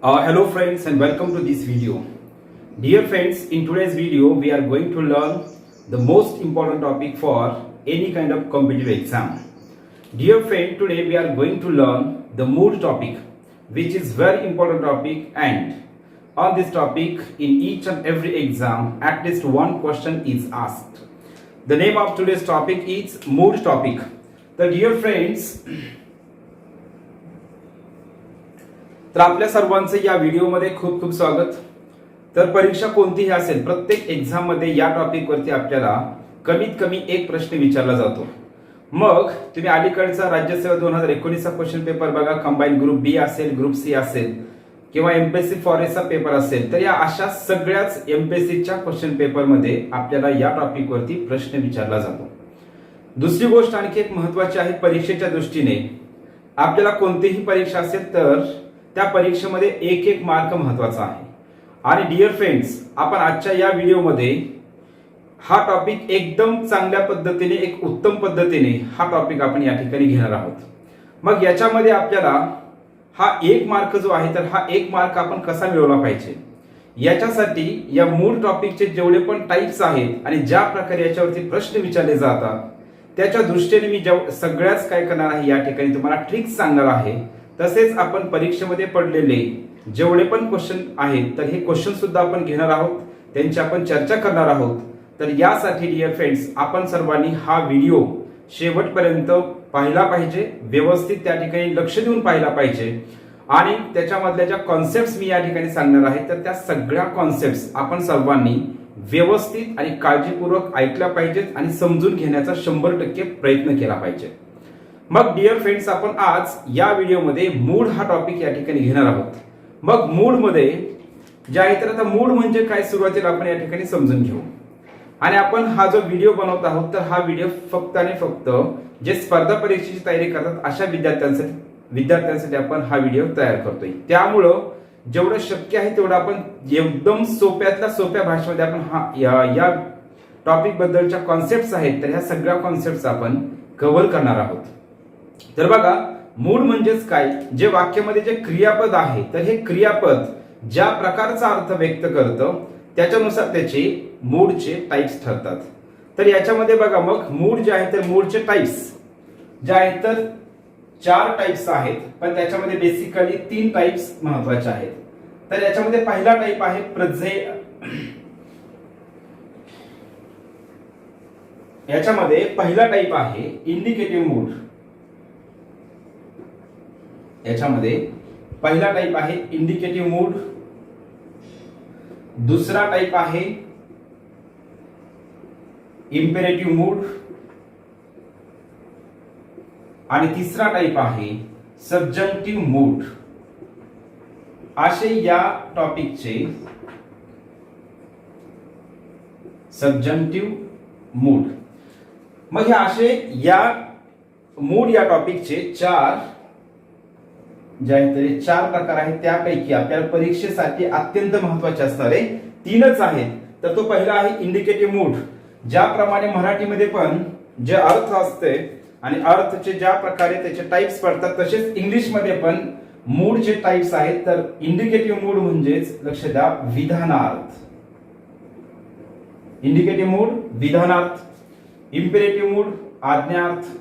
Hello friends and welcome to this video. Dear friends, in today's video we are going to learn the most important topic for any kind of competitive exam. Dear friend, today we are going to learn the mood topic, which is very important topic, and on this topic in each and every exam at least one question is asked. The name of today's topic is mood topic. So dear friends, तर आपल्या सर्वांचं या व्हिडिओमध्ये खूप खूप स्वागत. तर परीक्षा कोणतीही असेल, प्रत्येक एक्झाम मध्ये या टॉपिक वरती आपल्याला कमीत कमी एक प्रश्न विचारला जातो. मग तुम्ही अलीकडचा राज्यसेवा 2019 चा क्वेश्चन पेपर बघा, कंबाईन ग्रुप बी असेल, ग्रुप सी असेल किंवा एमपीएससी फॉरेस्टचा पेपर असेल, तर या अशा सगळ्याच एमपीएससीच्या क्वेश्चन पेपर मध्ये आपल्याला या टॉपिक वरती प्रश्न विचारला जातो. दुसरी गोष्ट आणखी एक महत्त्वाची आहे, परीक्षेच्या दृष्टीने आपल्याला कोणतीही परीक्षा असेल तर त्या परीक्षेमध्ये एक एक मार्क महत्त्वाचा आहे. आणि डिअर फ्रेंड्स, आपण आजच्या या व्हिडिओमध्ये हा टॉपिक एकदम चांगल्या पद्धतीने, एक उत्तम पद्धतीने हा टॉपिक आपण या ठिकाणी घेणार आहोत. मग याच्यामध्ये आपल्याला हा एक मार्क जो आहे, तर हा एक मार्क आपण कसा मिळवला पाहिजे, याच्यासाठी या मूळ टॉपिकचे जेवढे पण टाइप्स आहेत आणि ज्या प्रकारे याच्यावरती प्रश्न विचारले जातात त्याच्या दृष्टीने मी सगळ्याच काय करणार आहे, या ठिकाणी तुम्हाला ट्रिक्स सांगणार आहे. तसेच आपण परीक्षेमध्ये पडलेले जेवढे पण क्वेश्चन आहेत, तर हे क्वेश्चन सुद्धा आपण घेणार आहोत, त्यांची आपण चर्चा करणार आहोत. तर यासाठी डिअर फ्रेंड्स, आपण सर्वांनी हा व्हिडिओ शेवटपर्यंत पाहिला पाहिजे, व्यवस्थित त्या ठिकाणी लक्ष देऊन पाहिला पाहिजे. आणि त्याच्यामधल्या ज्या कॉन्सेप्ट्स मी या ठिकाणी सांगणार आहे, तर त्या सगळ्या कॉन्सेप्ट्स आपण सर्वांनी व्यवस्थित आणि काळजीपूर्वक ऐकल्या पाहिजेत आणि समजून घेण्याचा 100% प्रयत्न केला पाहिजे. मग डिअर फ्रेंड्स, आपण आज या व्हिडिओमध्ये मूड हा टॉपिक या ठिकाणी घेणार आहोत. मग मूड मध्ये जे आहे, तर आता मूड म्हणजे काय, सुरुवातीला आपण या ठिकाणी समजून घेऊ. आणि आपण हा जो व्हिडिओ बनवत आहोत, तर हा व्हिडिओ फक्त आणि फक्त जे स्पर्धा परीक्षेची तयारी करतात अशा विद्यार्थ्यांसाठी आपण हा व्हिडिओ तयार करतोय. त्यामुळं जेवढं शक्य आहे तेवढं आपण एकदम सोप्यातल्या सोप्या भाषेमध्ये आपण या टॉपिक बद्दलच्या कॉन्सेप्ट्स आहेत, तर ह्या सगळ्या कॉन्सेप्ट्स आपण कव्हर करणार आहोत. तर बघा, मूड म्हणजेच काय, जे वाक्यामध्ये जे क्रियापद आहे, तर हे क्रियापद ज्या प्रकारचा अर्थ व्यक्त करतं त्याच्यानुसार त्याचे मूडचे टाइप्स ठरतात. तर याच्यामध्ये बघा, मग मूड जे आहे, तर मूडचे टाइप्स जे आहेत, तर 4 टाइप्स आहेत, पण त्याच्यामध्ये बेसिकली 3 टाइप्स महत्वाचे आहेत. तर याच्यामध्ये पहिला टाइप आहे याच्यामध्ये पहिला टाइप आहे इंडिकेटिव्ह मूड. याच्यामध्ये पहिला टाइप आहे इंडिकेटिव्ह मूड, दुसरा टाइप आहे इम्पेरेटिव्ह मूड आणि तिसरा टाइप आहे सबजंक्टिव्ह मूड. असे या टॉपिकचे सबजंक्टिव्ह मूड. मग हे असे या मूड या टॉपिकचे 4 जे आहेत, तरी 4 प्रकार आहेत. त्यापैकी आपल्याला परीक्षेसाठी अत्यंत महत्त्वाचे असणारे 3च आहेत. तर तो पहिला आहे इंडिकेटिव्ह मूड. ज्याप्रमाणे मराठीमध्ये पण जे अर्थ असते आणि अर्थचे ज्या प्रकारे त्याचे टाइप्स पडतात, तसेच इंग्लिशमध्ये पण मूडचे टाइप्स आहेत. तर इंडिकेटिव्ह मूड म्हणजेच, लक्ष द्या, विधानार्थ. इंडिकेटिव्ह मूड विधानार्थ, इम्पेरेटिव्ह मूड आज्ञार्थ,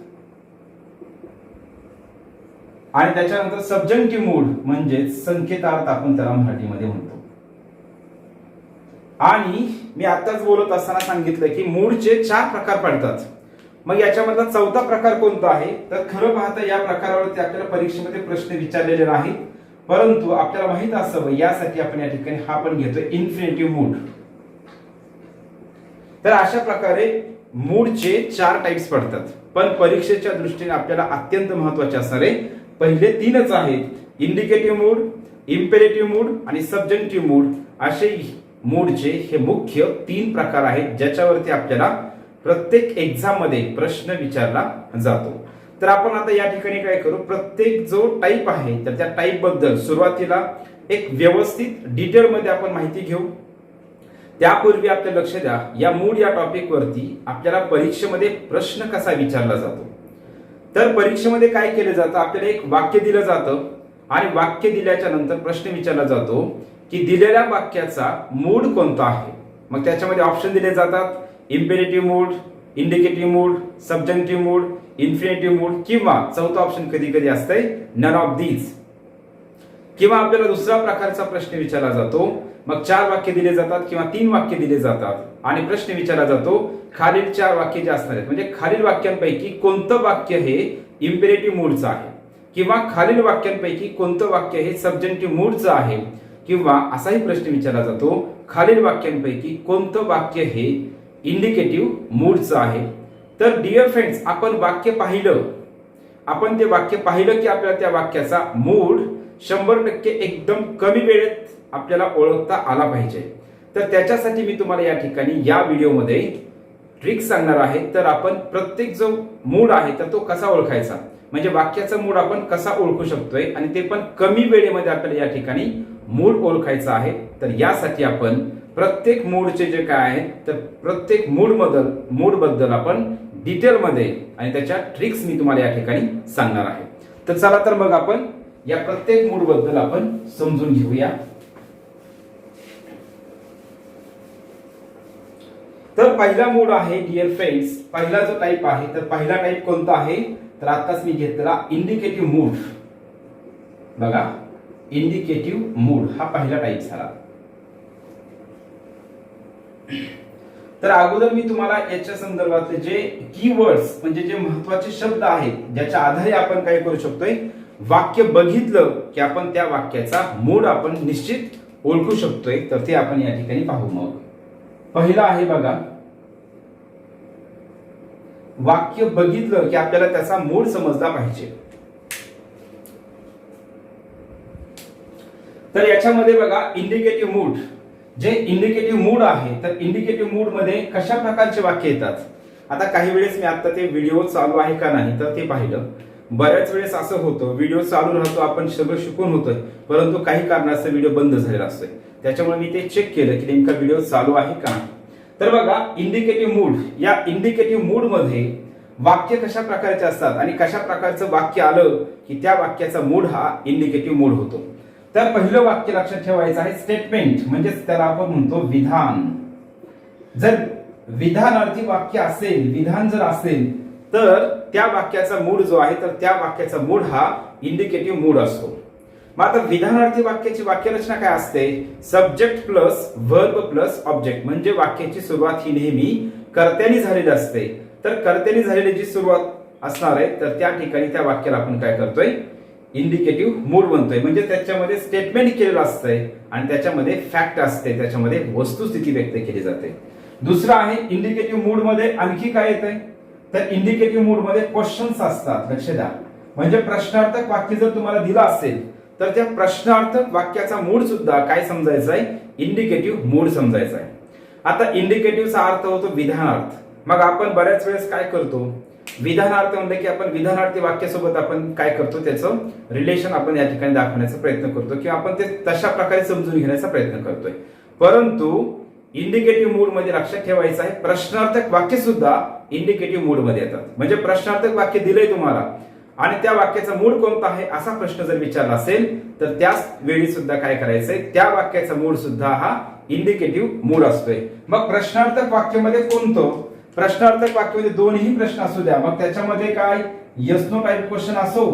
आणि त्याच्यानंतर सबजंक्टिव्ह मूड म्हणजे संकेतार्थ आपण त्याला मराठीमध्ये म्हणतो. आणि मी आताच बोलत असताना सांगितलं की मूडचे 4 प्रकार पडतात. मग याच्यामधला 4था प्रकार कोणता आहे, तर खरं पाहता या प्रकारावरती आपल्याला परीक्षेमध्ये प्रश्न विचारलेले नाहीत, परंतु आपल्याला माहित असावं यासाठी आपण या ठिकाणी हा पण घेतोय इन्फिनिटिव्ह मूड. तर अशा प्रकारे मूडचे 4 टाइप्स पडतात, पण परीक्षेच्या दृष्टीने आपल्याला अत्यंत महत्त्वाचे असणारे पहिले 3च आहेत, इंडिकेटिव्ह मूड, इम्पेरेटिव्ह मूड आणि सबजंक्टिव्ह मूड. असे मूडचे हे मुख्य 3 प्रकार आहेत, ज्याच्यावरती आपल्याला प्रत्येक एक्झाम मध्ये प्रश्न विचारला जातो. तर आपण आता या ठिकाणी काय करू, प्रत्येक जो टाइप आहे, तर त्या टाइप बद्दल सुरुवातीला एक व्यवस्थित डिटेल मध्ये आपण माहिती घेऊ. त्यापूर्वी आपलं लक्ष द्या, या मूड या टॉपिक वरती आपल्याला परीक्षेमध्ये प्रश्न कसा विचारला जातो. तर परीक्षेमध्ये काय केलं जातं, आपल्याला एक वाक्य दिलं जातं आणि वाक्य दिल्याच्या नंतर प्रश्न विचारला जातो की दिलेल्या वाक्याचा मूड कोणता आहे. मग त्याच्यामध्ये ऑप्शन दिले जातात, imperative mood, indicative mood, subjunctive mood, infinitive mood, किंवा चौथा ऑप्शन कधी कधी असतंय नन ऑफ दीज. किंवा आपल्याला दुसरा प्रकारचा प्रश्न विचारला जातो, मग 4 वाक्य दिले जातात किंवा 3 वाक्य दिले जातात आणि प्रश्न विचारला जातो खालील 4 वाक्य जे असणार आहेत, म्हणजे खालील वाक्यांपैकी कोणतं वाक्य हे इम्पेरेटिव्ह मूडचं आहे, किंवा खालील वाक्यांपैकी कोणतं वाक्य हे सब्जंक्टिव्ह मूडचं आहे, किंवा असाही प्रश्न विचारला जातो खालील वाक्यांपैकी कोणतं वाक्य हे इंडिकेटिव्ह मूडचं आहे. तर डिअर फ्रेंड्स, आपण वाक्य पाहिलं, आपण ते वाक्य पाहिलं की आपल्याला त्या वाक्याचा मूड 100% एकदम कमी वेळेत आपल्याला ओळखता आला पाहिजे. तर त्याच्यासाठी मी तुम्हाला या ठिकाणी या व्हिडिओमध्ये ट्रिक्स सांगणार आहे. तर आपण प्रत्येक जो मूड आहे तर तो कसा ओळखायचा, म्हणजे वाक्याचा मूड आपण कसा ओळखू शकतोय आणि ते पण कमी वेळेमध्ये आपल्याला या ठिकाणी मूड ओळखायचा आहे. तर यासाठी आपण प्रत्येक मूडचे जे काय आहे तर प्रत्येक मूड बद्दल आपण डिटेलमध्ये आणि त्याच्या ट्रिक्स मी तुम्हाला या ठिकाणी सांगणार आहे. तर चला तर मग आपण या प्रत्येक मूड बद्दल आपण समजून घेऊया. तर पहिला मूड आहे डिअर फ्रेंड्स, पहिला जो टाइप आहे तर पहिला टाइप कोणता आहे तर आताच मी घेतलेला इंडिकेटिव्ह मूड. बघा, इंडिकेटिव्ह मूड हा पहिला टाइप झाला. तर अगोदर मी तुम्हाला याच्या संदर्भातले जे कीवर्ड्स म्हणजे जे महत्वाचे शब्द आहेत ज्याच्या आधारे आपण काय करू शकतोय, वाक्य बघितलं की आपण त्या वाक्याचा मूड आपण निश्चित ओळखू शकतोय. तर ते आपण या ठिकाणी पाहू. मग पहिला आहे बघा, वाक्य बघितलं की आपल्याला त्याचा मूड समजला पाहिजे. तर याच्यामध्ये बघा इंडिकेटिव्ह मूड, जे इंडिकेटिव्ह मूड आहे तर इंडिकेटिव्ह मूड मध्ये कशा प्रकारचे वाक्य येतात. आता काही वेळेस मी आता ते व्हिडिओ चालू आहे का नाही तर ते पाहिलं. बऱ्याच वेळेस असं होतं व्हिडिओ चालू राहतो, आपण सगळं शिकून होतोय, परंतु काही कारणास्तव व्हिडिओ बंद झालेला असतोय. त्याच्यामुळे मी ते चेक केलं की नेमका व्हिडिओ चालू आहे का. तर बघा इंडिकेटिव्ह मूड, या इंडिकेटिव्ह मूड मध्ये वाक्य कशा प्रकारचे असतात आणि कशा प्रकारचं वाक्य आलं की त्या वाक्याचा मूड हा इंडिकेटिव्ह मूड होतो. तर पहिलं वाक्य लक्षात ठेवायचं आहे स्टेटमेंट, म्हणजेच त्याला आपण म्हणतो विधान. जर विधानार्थी वाक्य असेल, विधान जर असेल तर त्या वाक्याचा मूड जो आहे तर त्या वाक्याचा मूड हा इंडिकेटिव्ह मूड असतो. मग आता विधानार्थी वाक्याची वाक्यरचना काय असते, subject plus verb plus object, म्हणजे वाक्याची सुरुवात ही नेहमी कर्त्याने झालेली असते. तर कर्त्याने झालेली जी सुरुवात असणार आहे तर त्या ठिकाणी त्या वाक्याला आपण काय करतोय, इंडिकेटिव्ह मूड बनतोय. म्हणजे त्याच्यामध्ये स्टेटमेंट केलेलं असतंय आणि त्याच्यामध्ये फॅक्ट असते, त्याच्यामध्ये वस्तुस्थिती व्यक्त केली जाते. दुसरा आहे इंडिकेटिव्ह मूड मध्ये आणखी काय येतंय तर इंडिकेटिव्ह मूड मध्ये क्वेश्चन्स असतात. लक्ष द्या, म्हणजे प्रश्नार्थक वाक्य जर तुम्हाला दिलं असेल तर त्या प्रश्नार्थक वाक्याचा मूड सुद्धा काय समजायचा आहे, इंडिकेटिव्ह मूड समजायचा आहे. आता इंडिकेटिव्हचा अर्थ होतो विधानार्थ. मग आपण बऱ्याच वेळेस काय करतो, विधानार्थ म्हणलं की आपण विधानार्थी वाक्यासोबत आपण काय करतो, त्याचं रिलेशन आपण या ठिकाणी दाखवण्याचा प्रयत्न करतो किंवा आपण ते तशा प्रकारे समजून घेण्याचा प्रयत्न करतोय. परंतु इंडिकेटिव्ह मूड मध्ये लक्षात ठेवायचं आहे प्रश्नार्थक वाक्य सुद्धा इंडिकेटिव्ह मूड मध्ये येतात. म्हणजे प्रश्नार्थक वाक्य दिलंय तुम्हाला आणि त्या वाक्याचा मूड कोणता आहे असा प्रश्न जर विचारला असेल तर त्याच वेळी सुद्धा काय करायचंय, त्या वाक्याचा मूड सुद्धा हा इंडिकेटिव्ह मूड असतोय. मग प्रश्नार्थक वाक्यामध्ये कोणतं, प्रश्नार्थक वाक्यामध्ये दोन्ही प्रश्न असू द्या, मग त्याच्यामध्ये काय येस नो टाइप क्वेश्चन असो,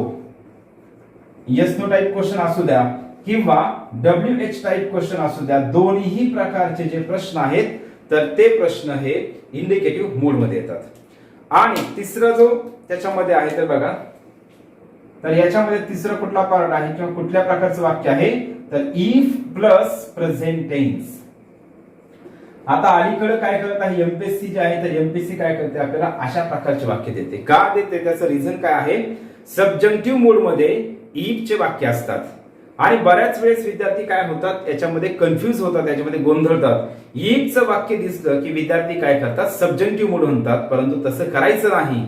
येस नो टाइप क्वेश्चन असू द्या किंवा WH टाइप क्वेश्चन असू द्या, दोन्ही प्रकारचे जे प्रश्न आहेत तर ते प्रश्न हे इंडिकेटिव्ह मूड मध्ये येतात. आणि तिसरा जो त्याच्यामध्ये आहे तर बघा, तर याच्यामध्ये तिसरं कुठला पार्ट आहे किंवा कुठल्या प्रकारचं वाक्य आहे तर इफ प्लस प्रेझेंट टेन्स. आता अलीकडे काय करत आहे एमपीएससी जे आहे तर एमपीएससी काय करते, आपल्याला अशा प्रकारचे वाक्य देते. का देते त्याचं रिझन काय आहे, सब्जंक्टिव्ह मूड मध्ये इफ चे वाक्य असतात आणि बऱ्याच वेळेस विद्यार्थी काय होतात याच्यामध्ये कन्फ्युज होतात, याच्यामध्ये गोंधळतात. इफचं वाक्य दिसलं की विद्यार्थी काय करतात, सब्जंक्टिव्ह मूड म्हणतात, परंतु तसं करायचं नाही.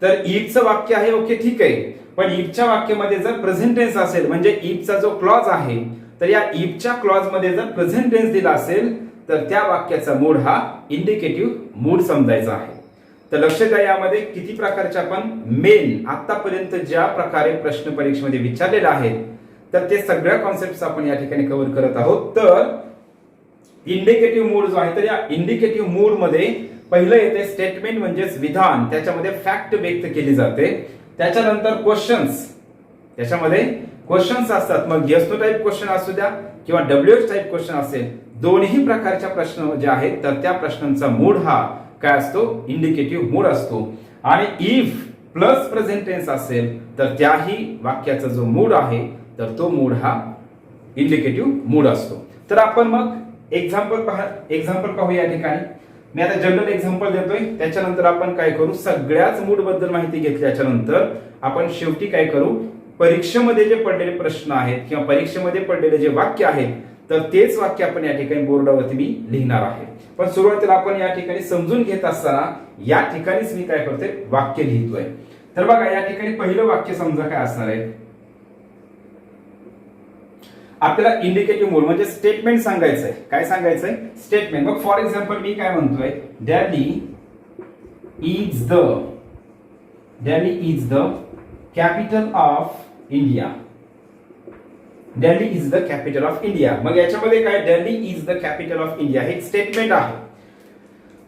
तर इफचं वाक्य आहे ओके ठीक आहे, पण इफच्या वाक्यामध्ये जर प्रेझेंट टेन्स असेल म्हणजे इफचा जो क्लॉज आहे तर या इफच्या क्लॉज मध्ये जर प्रेझेंट टेन्स दिला असेल तर त्या वाक्याचा मूड हा इंडिकेटिव्ह मूड समजायचा आहे. तर लक्ष द्या, यामध्ये किती प्रकारचे आपण मेन आतापर्यंत ज्या प्रकारे प्रश्न परीक्षेमध्ये विचारलेले आहेत तर ते सगळ्या कॉन्सेप्ट आपण या ठिकाणी कव्हर करत आहोत. तर इंडिकेटिव्ह मूड जो आहे, तर या इंडिकेटिव्ह मूड मध्ये पहिलं येते स्टेटमेंट म्हणजेच विधान, त्याच्यामध्ये फॅक्ट व्यक्त केली जाते. त्याच्यानंतर क्वेश्चन्स, त्याच्यामध्ये क्वेश्चन्स असतात. मग येस नो टाइप क्वेश्चन असू द्या किंवा डब्ल्यूएच टाइप क्वेश्चन असेल, दोन्ही प्रकारच्या प्रश्न जे आहेत तर त्या प्रश्नांचा मूड हा काय असतो, इंडिकेटिव्ह मूड असतो. आणि इफ प्लस प्रेझेंट टेन्स असेल तर त्याही वाक्याचा जो मूड आहे तर तो मूड हा इंडिकेटिव्ह मूड असतो. तर आपण मग एक्झाम्पल पाहू या ठिकाणी. मी आता जनरल एक्झाम्पल देतोय, त्याच्यानंतर आपण काय करू, सगळ्याच मूड बद्दल माहिती घेतल्याच्या नंतर आपण शेवटी काय करू, परीक्षेमध्ये जे पडलेले प्रश्न आहेत किंवा परीक्षेमध्ये पडलेले जे वाक्य आहेत तर तेच वाक्य आपण या ठिकाणी बोर्डावरती मी लिहिणार आहे. पण सुरुवातीला आपण या ठिकाणी समजून घेत असताना या ठिकाणीच मी काय करतोय, वाक्य लिहितोय. तर बघा या ठिकाणी पहिलं वाक्य समजा काय असणार आहे, आपल्याला इंडिकेटिव्ह मूड म्हणजे स्टेटमेंट सांगायचंय. काय सांगायचंय, स्टेटमेंट. मग फॉर एक्झाम्पल मी काय म्हणतोय, Delhi is the capital of India. Delhi is the capital of India. मग याच्यामध्ये काय, Delhi is the capital of India हे स्टेटमेंट आहे.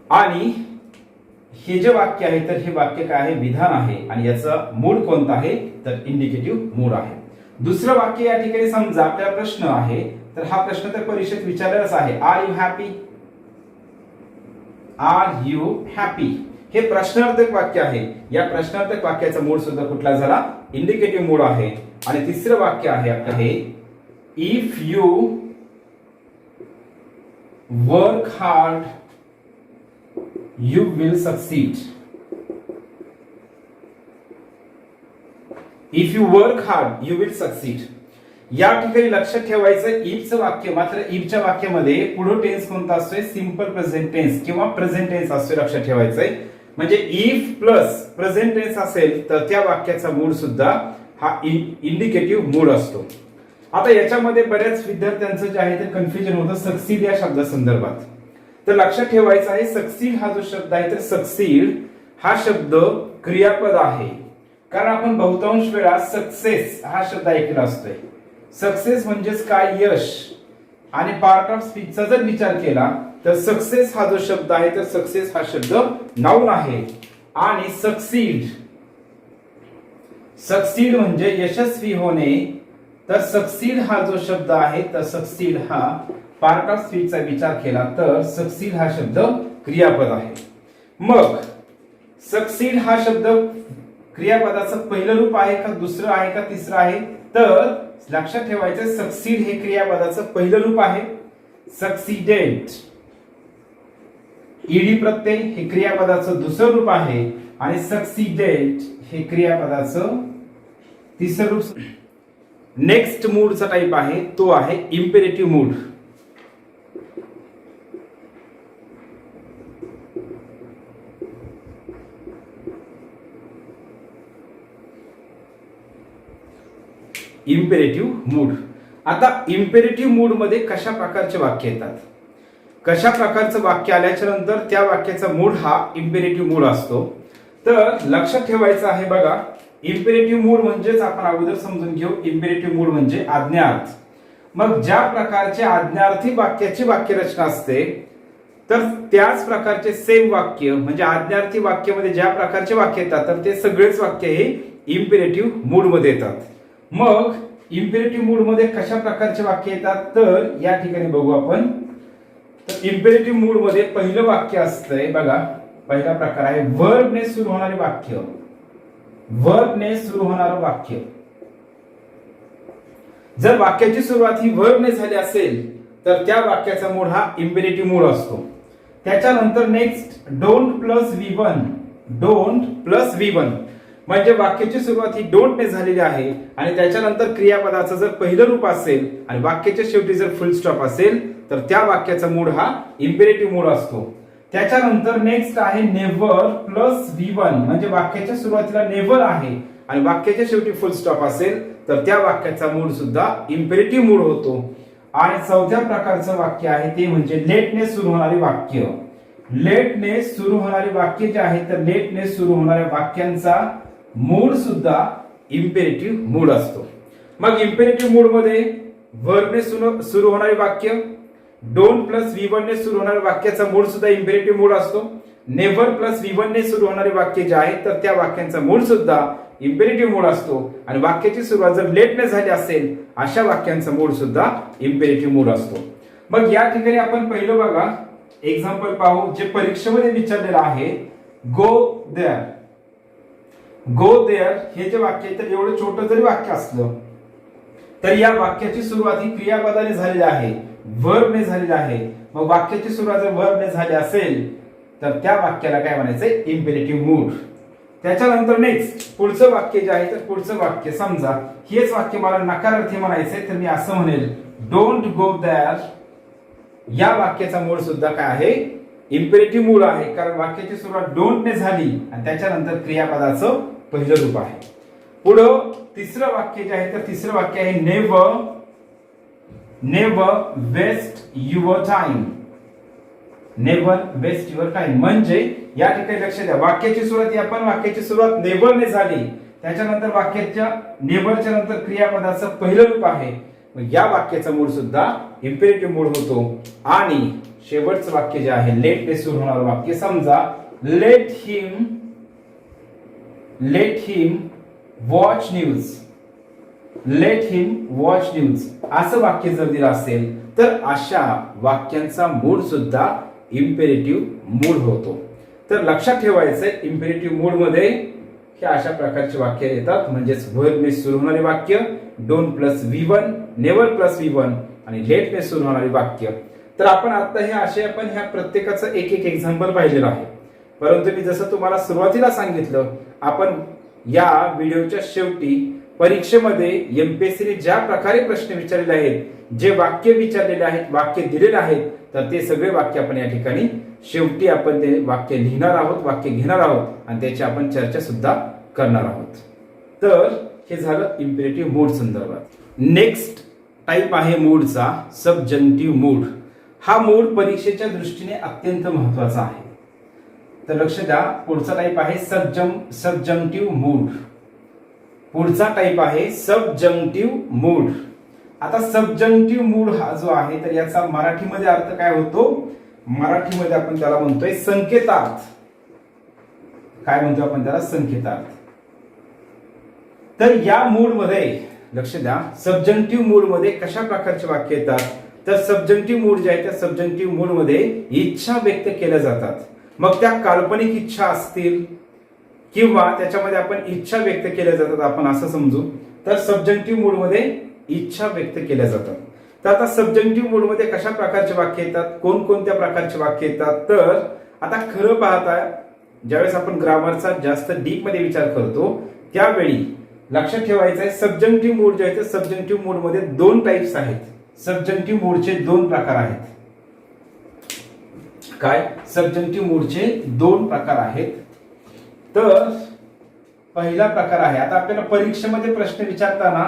आणि हे जे वाक्य आहे तर हे वाक्य काय आहे, विधान आहे. आणि याचा मूड कोणता आहे, तर इंडिकेटिव्ह मूड आहे. दुसरं वाक्य या ठिकाणी समजा आपला प्रश्न आहे, तर हा प्रश्न तर परीक्षेत विचारलेलाच आहे, are you happy. Are you happy हे प्रश्नार्थक वाक्य आहे. या प्रश्नार्थक वाक्याचा मूड सुद्धा कुठला झाला, इंडिकेटिव्ह मूड आहे. आणि तिसरं वाक्य आहे आपलं हे, if you work hard you will succeed. If you work hard you will succeed. या ठिकाणी लक्षात ठेवायचं, इफचं वाक्य, मात्र इफच्या वाक्यामध्ये पुढे टेन्स कोणता असतोय, सिंपल प्रेझेंट टेन्स किंवा प्रेझेंट टेन्स असतोय. लक्षात ठेवायचंय म्हणजे इफ प्लस प्रेझेंट टेन्स असेल तर त्या वाक्याचा मूड सुद्धा हा इंडिकेटिव्ह मूड असतो. आता याच्यामध्ये बऱ्याच विद्यार्थ्यांचं जे आहे ते कन्फ्युजन होतं सक्सीड या शब्दा संदर्भात. तर लक्षात ठेवायचं आहे, सक्सीड हा जो शब्द आहे तर सक्सीड हा शब्द क्रियापद आहे. कारण आपण बहुतांश वेळा सक्सेस हा शब्द ऐकला असतोय. सक्सेस म्हणजेच काय, यश. आणि पार्ट ऑफ स्पीचचा जर विचार केला तर सक्सेस हा जो शब्द आहे तर सक्सेस हा शब्द नाउन आहे. आणि सक्सीड म्हणजे यशस्वी होणे. तर सक्सीड हा जो शब्द आहे तर सक्सीड हा पार्ट ऑफ स्पीचचा विचार केला तर सक्सीड हा शब्द क्रियापद आहे. मग सक्सीड हा शब्द क्रियापदाचं पहिलं रूप आहे का, दुसरं आहे का, तिसरं आहे, तर लक्षात ठेवायचं सक्सीड हे क्रियापदाचं पहिलं रूप आहे. सक्सीडेड ईडी प्रत्यय हे क्रियापदाचं दुसरं रूप आहे. आणि सक्सीडेड हे क्रियापदाचं तिसरं रूप. नेक्स्ट मूडचा टाइप आहे तो आहे इम्पेरेटिव्ह मूड. Imperative mood. आता इम्पेरेटिव्ह मूड मध्ये कशा प्रकारचे वाक्य येतात, कशा प्रकारचं वाक्य आल्याच्या नंतर त्या वाक्याचा मूड हा इम्पेरेटिव्ह मूड असतो. तर लक्षात ठेवायचं आहे बघा, इम्पेरेटिव्ह मूड म्हणजेच आपण अगोदर समजून घेऊ, इम्पेरेटिव्ह मूड म्हणजे आज्ञार्थ. मग ज्या प्रकारचे आज्ञार्थी वाक्याची वाक्यरचना असते तर त्याच प्रकारचे सेम वाक्य म्हणजे आज्ञार्थी वाक्यामध्ये ज्या प्रकारचे वाक्य येतात तर ते सगळेच वाक्य हे इम्पेरेटिव्ह मूड मध्ये येतात. मग इम्पेरेटिव्ह मूड मध्ये कशा प्रकारचे वाक्य येतात तर या ठिकाणी बघू आपण. तर इम्पेरेटिव्ह मूड मध्ये पहिलं वाक्य असतंय बघा, पहिला प्रकार आहे वर्बने सुरू होणारे वाक्य. वर्बने सुरू होणारं वाक्य, जर वाक्याची सुरुवात ही वर्बने झाली असेल तर त्या वाक्याचा मूड हा इम्पेरेटिव्ह मूड असतो. त्याच्यानंतर next don't plus V1. Don't plus V1 म्हणजे वाक्याची सुरुवात ही डोंट ने झालेली आहे आणि त्याच्यानंतर क्रियापदाचं जर पहिलं रूप असेल आणि वाक्याच्या शेवटी जर फुल स्टॉप असेल तर त्या वाक्याचा मूड हा इम्पेरेटिव्ह मूड असतो. त्याच्यानंतर नेक्स्ट आहे नेव्हर प्लस V1 म्हणजे वाक्याच्या सुरुवातीला नेव्हर आहे आणि वाक्याच्या शेवटी फुल स्टॉप असेल तर त्या वाक्याचा मूड सुद्धा इम्पेरेटिव्ह मूड होतो. आणि चौथ्या प्रकारचं वाक्य आहे ते म्हणजे लेटने सुरू होणारे वाक्य. लेटने सुरू होणारे वाक्य जे आहे तर लेटने सुरू होणाऱ्या वाक्यांचा मूड सुद्धा इम्पेरेटिव्ह मूड असतो. मग इम्पेरेटिव्ह मूड मध्ये वर्बने सुरू होणारे वाक्य, डोंट प्लस V1 ने सुरू होणाऱ्या वाक्याचा मूड सुद्धा इम्पेरेटिव्ह मूड असतो. नेव्हर प्लस V1 ने सुरू होणारे वाक्य जे आहे तर त्या वाक्यांचा मूड सुद्धा इम्पेरेटिव्ह मूड असतो. आणि वाक्याची सुरुवात जर लेटने झाली असेल अशा वाक्यांचा मूड सुद्धा इम्पेरेटिव्ह मूड असतो. मग या ठिकाणी आपण पहिलं बघा एक्झाम्पल पाहू जे परीक्षेमध्ये विचारलेलं आहे. Go there. गो देअर हे जे वाक्य आहे तर एवढं छोटं जरी वाक्य असलं तर या वाक्याची सुरुवात ही क्रियापदाने झालेली आहे, वर्बने झालेली आहे. मग वाक्याची सुरुवात जर वर्बने झाली असेल तर त्या वाक्याला काय म्हणायचंय? Imperative mood. त्याच्यानंतर नेक्स्ट पुढचं वाक्य जे आहे तर पुढचं वाक्य समजा हेच वाक्य मला नकारार्थी म्हणायचंय तर मी असं म्हणेल डोंट गो देअर. या वाक्याचा मूड सुद्धा काय आहे? इम्पेरेटिव्ह मूड आहे, कारण वाक्याची सुरुवात डोंट ने झाली आणि त्याच्यानंतर क्रियापदाचं पहिलं रूप आहे. पुढं तिसरं वाक्य जे आहे तर तिसरं वाक्य आहे never. Never waste your time. Never waste your time म्हणजे या ठिकाणी लक्ष द्या वाक्याची सुरुवात आपण वाक्याची सुरुवात नेव्हर ने झाली, त्याच्यानंतर वाक्याच्या नेव्हरच्या नंतर क्रियापदाचं पहिलं रूप आहे. मग या वाक्याचा मूड सुद्धा इम्पेरेटिव्ह मूड होतो. आणि शेवटचं वाक्य जे आहे लेट ने सुरू होणारं वाक्य समजा let him watch news. Let him watch news असं वाक्य जर दिलं असेल तर अशा वाक्यांचा मूड सुद्धा इम्पेरेटिव्ह मूड होतो. तर लक्षात ठेवायचंय इम्पेरेटिव्ह मूड मध्ये हे अशा प्रकारचे वाक्य येतात, म्हणजेच वर्बने सुरू होणारे वाक्य, don't plus V1, never plus V1 आणि लेट ने सुरू होणारे वाक्य. तर आपण आता हे असे आपण ह्या प्रत्येकाचं एक एक एक्झाम्पल पाहिलेलं आहे. परंतु मी जसं तुम्हाला सुरुवातीला सांगितलं आपण या व्हिडिओच्या शेवटी परीक्षेमध्ये एमपीएससीने ज्या प्रकारे प्रश्न विचारलेले आहेत, जे वाक्य विचारलेले आहेत, वाक्य दिलेले आहेत, तर ते सगळे वाक्य आपण या ठिकाणी शेवटी आपण ते वाक्य लिहिणार आहोत, वाक्य घेणार आहोत आणि त्याची आपण चर्चा सुद्धा करणार आहोत. तर हे झालं इम्पेरेटिव्ह मूड संदर्भात. नेक्स्ट टाइप आहे मूडचा सबजंक्टिव्ह मूड. हा मूड परीक्षेच्या दृष्टीने अत्यंत महत्वाचा आहे. तर लक्ष द्या पुढचा टाइप आहे सबजंक्टिव्ह मूड. पुढचा टाइप आहे सबजंक्टिव्ह मूड. आता सबजंक्टिव्ह मूड हा जो आहे तर याचा मराठीमध्ये अर्थ काय होतो? मराठीमध्ये आपण त्याला म्हणतोय संकेतार्थ. काय म्हणतो आपण त्याला? संकेतार्थ. तर या मूड मध्ये लक्ष द्या सबजंक्टिव्ह मूड मध्ये कशा प्रकारचे वाक्य येतात? तर सबजंक्टिव्ह मूड जे आहे त्या सबजंक्टिव्ह मूड मध्ये इच्छा व्यक्त केल्या जातात. मग त्या काल्पनिक इच्छा असतील किंवा त्याच्यामध्ये आपण इच्छा व्यक्त केल्या जातात आपण असं समजू. तर सबजंक्टिव्ह मूड मध्ये इच्छा व्यक्त केल्या जातात. तर आता सबजंक्टिव्ह मूड मध्ये कशा प्रकारचे वाक्य येतात, कोणकोणत्या प्रकारचे वाक्य येतात? तर आता खरं पाहता ज्यावेळेस आपण ग्रामरचा जास्त डीप मध्ये विचार करतो त्यावेळी लक्षात ठेवायचं आहे सबजंक्टिव्ह मूड जे आहे ते सबजंक्टिव्ह मूड मध्ये दोन टाइप्स आहेत. सबजंक्टिव्ह मूडचे दोन प्रकार आहेत. काय? सबजंक्टिव्ह मूडचे दोन प्रकार आहेत. तर पहिला प्रकार आहे, आता आपल्याला परीक्षेमध्ये प्रश्न विचारताना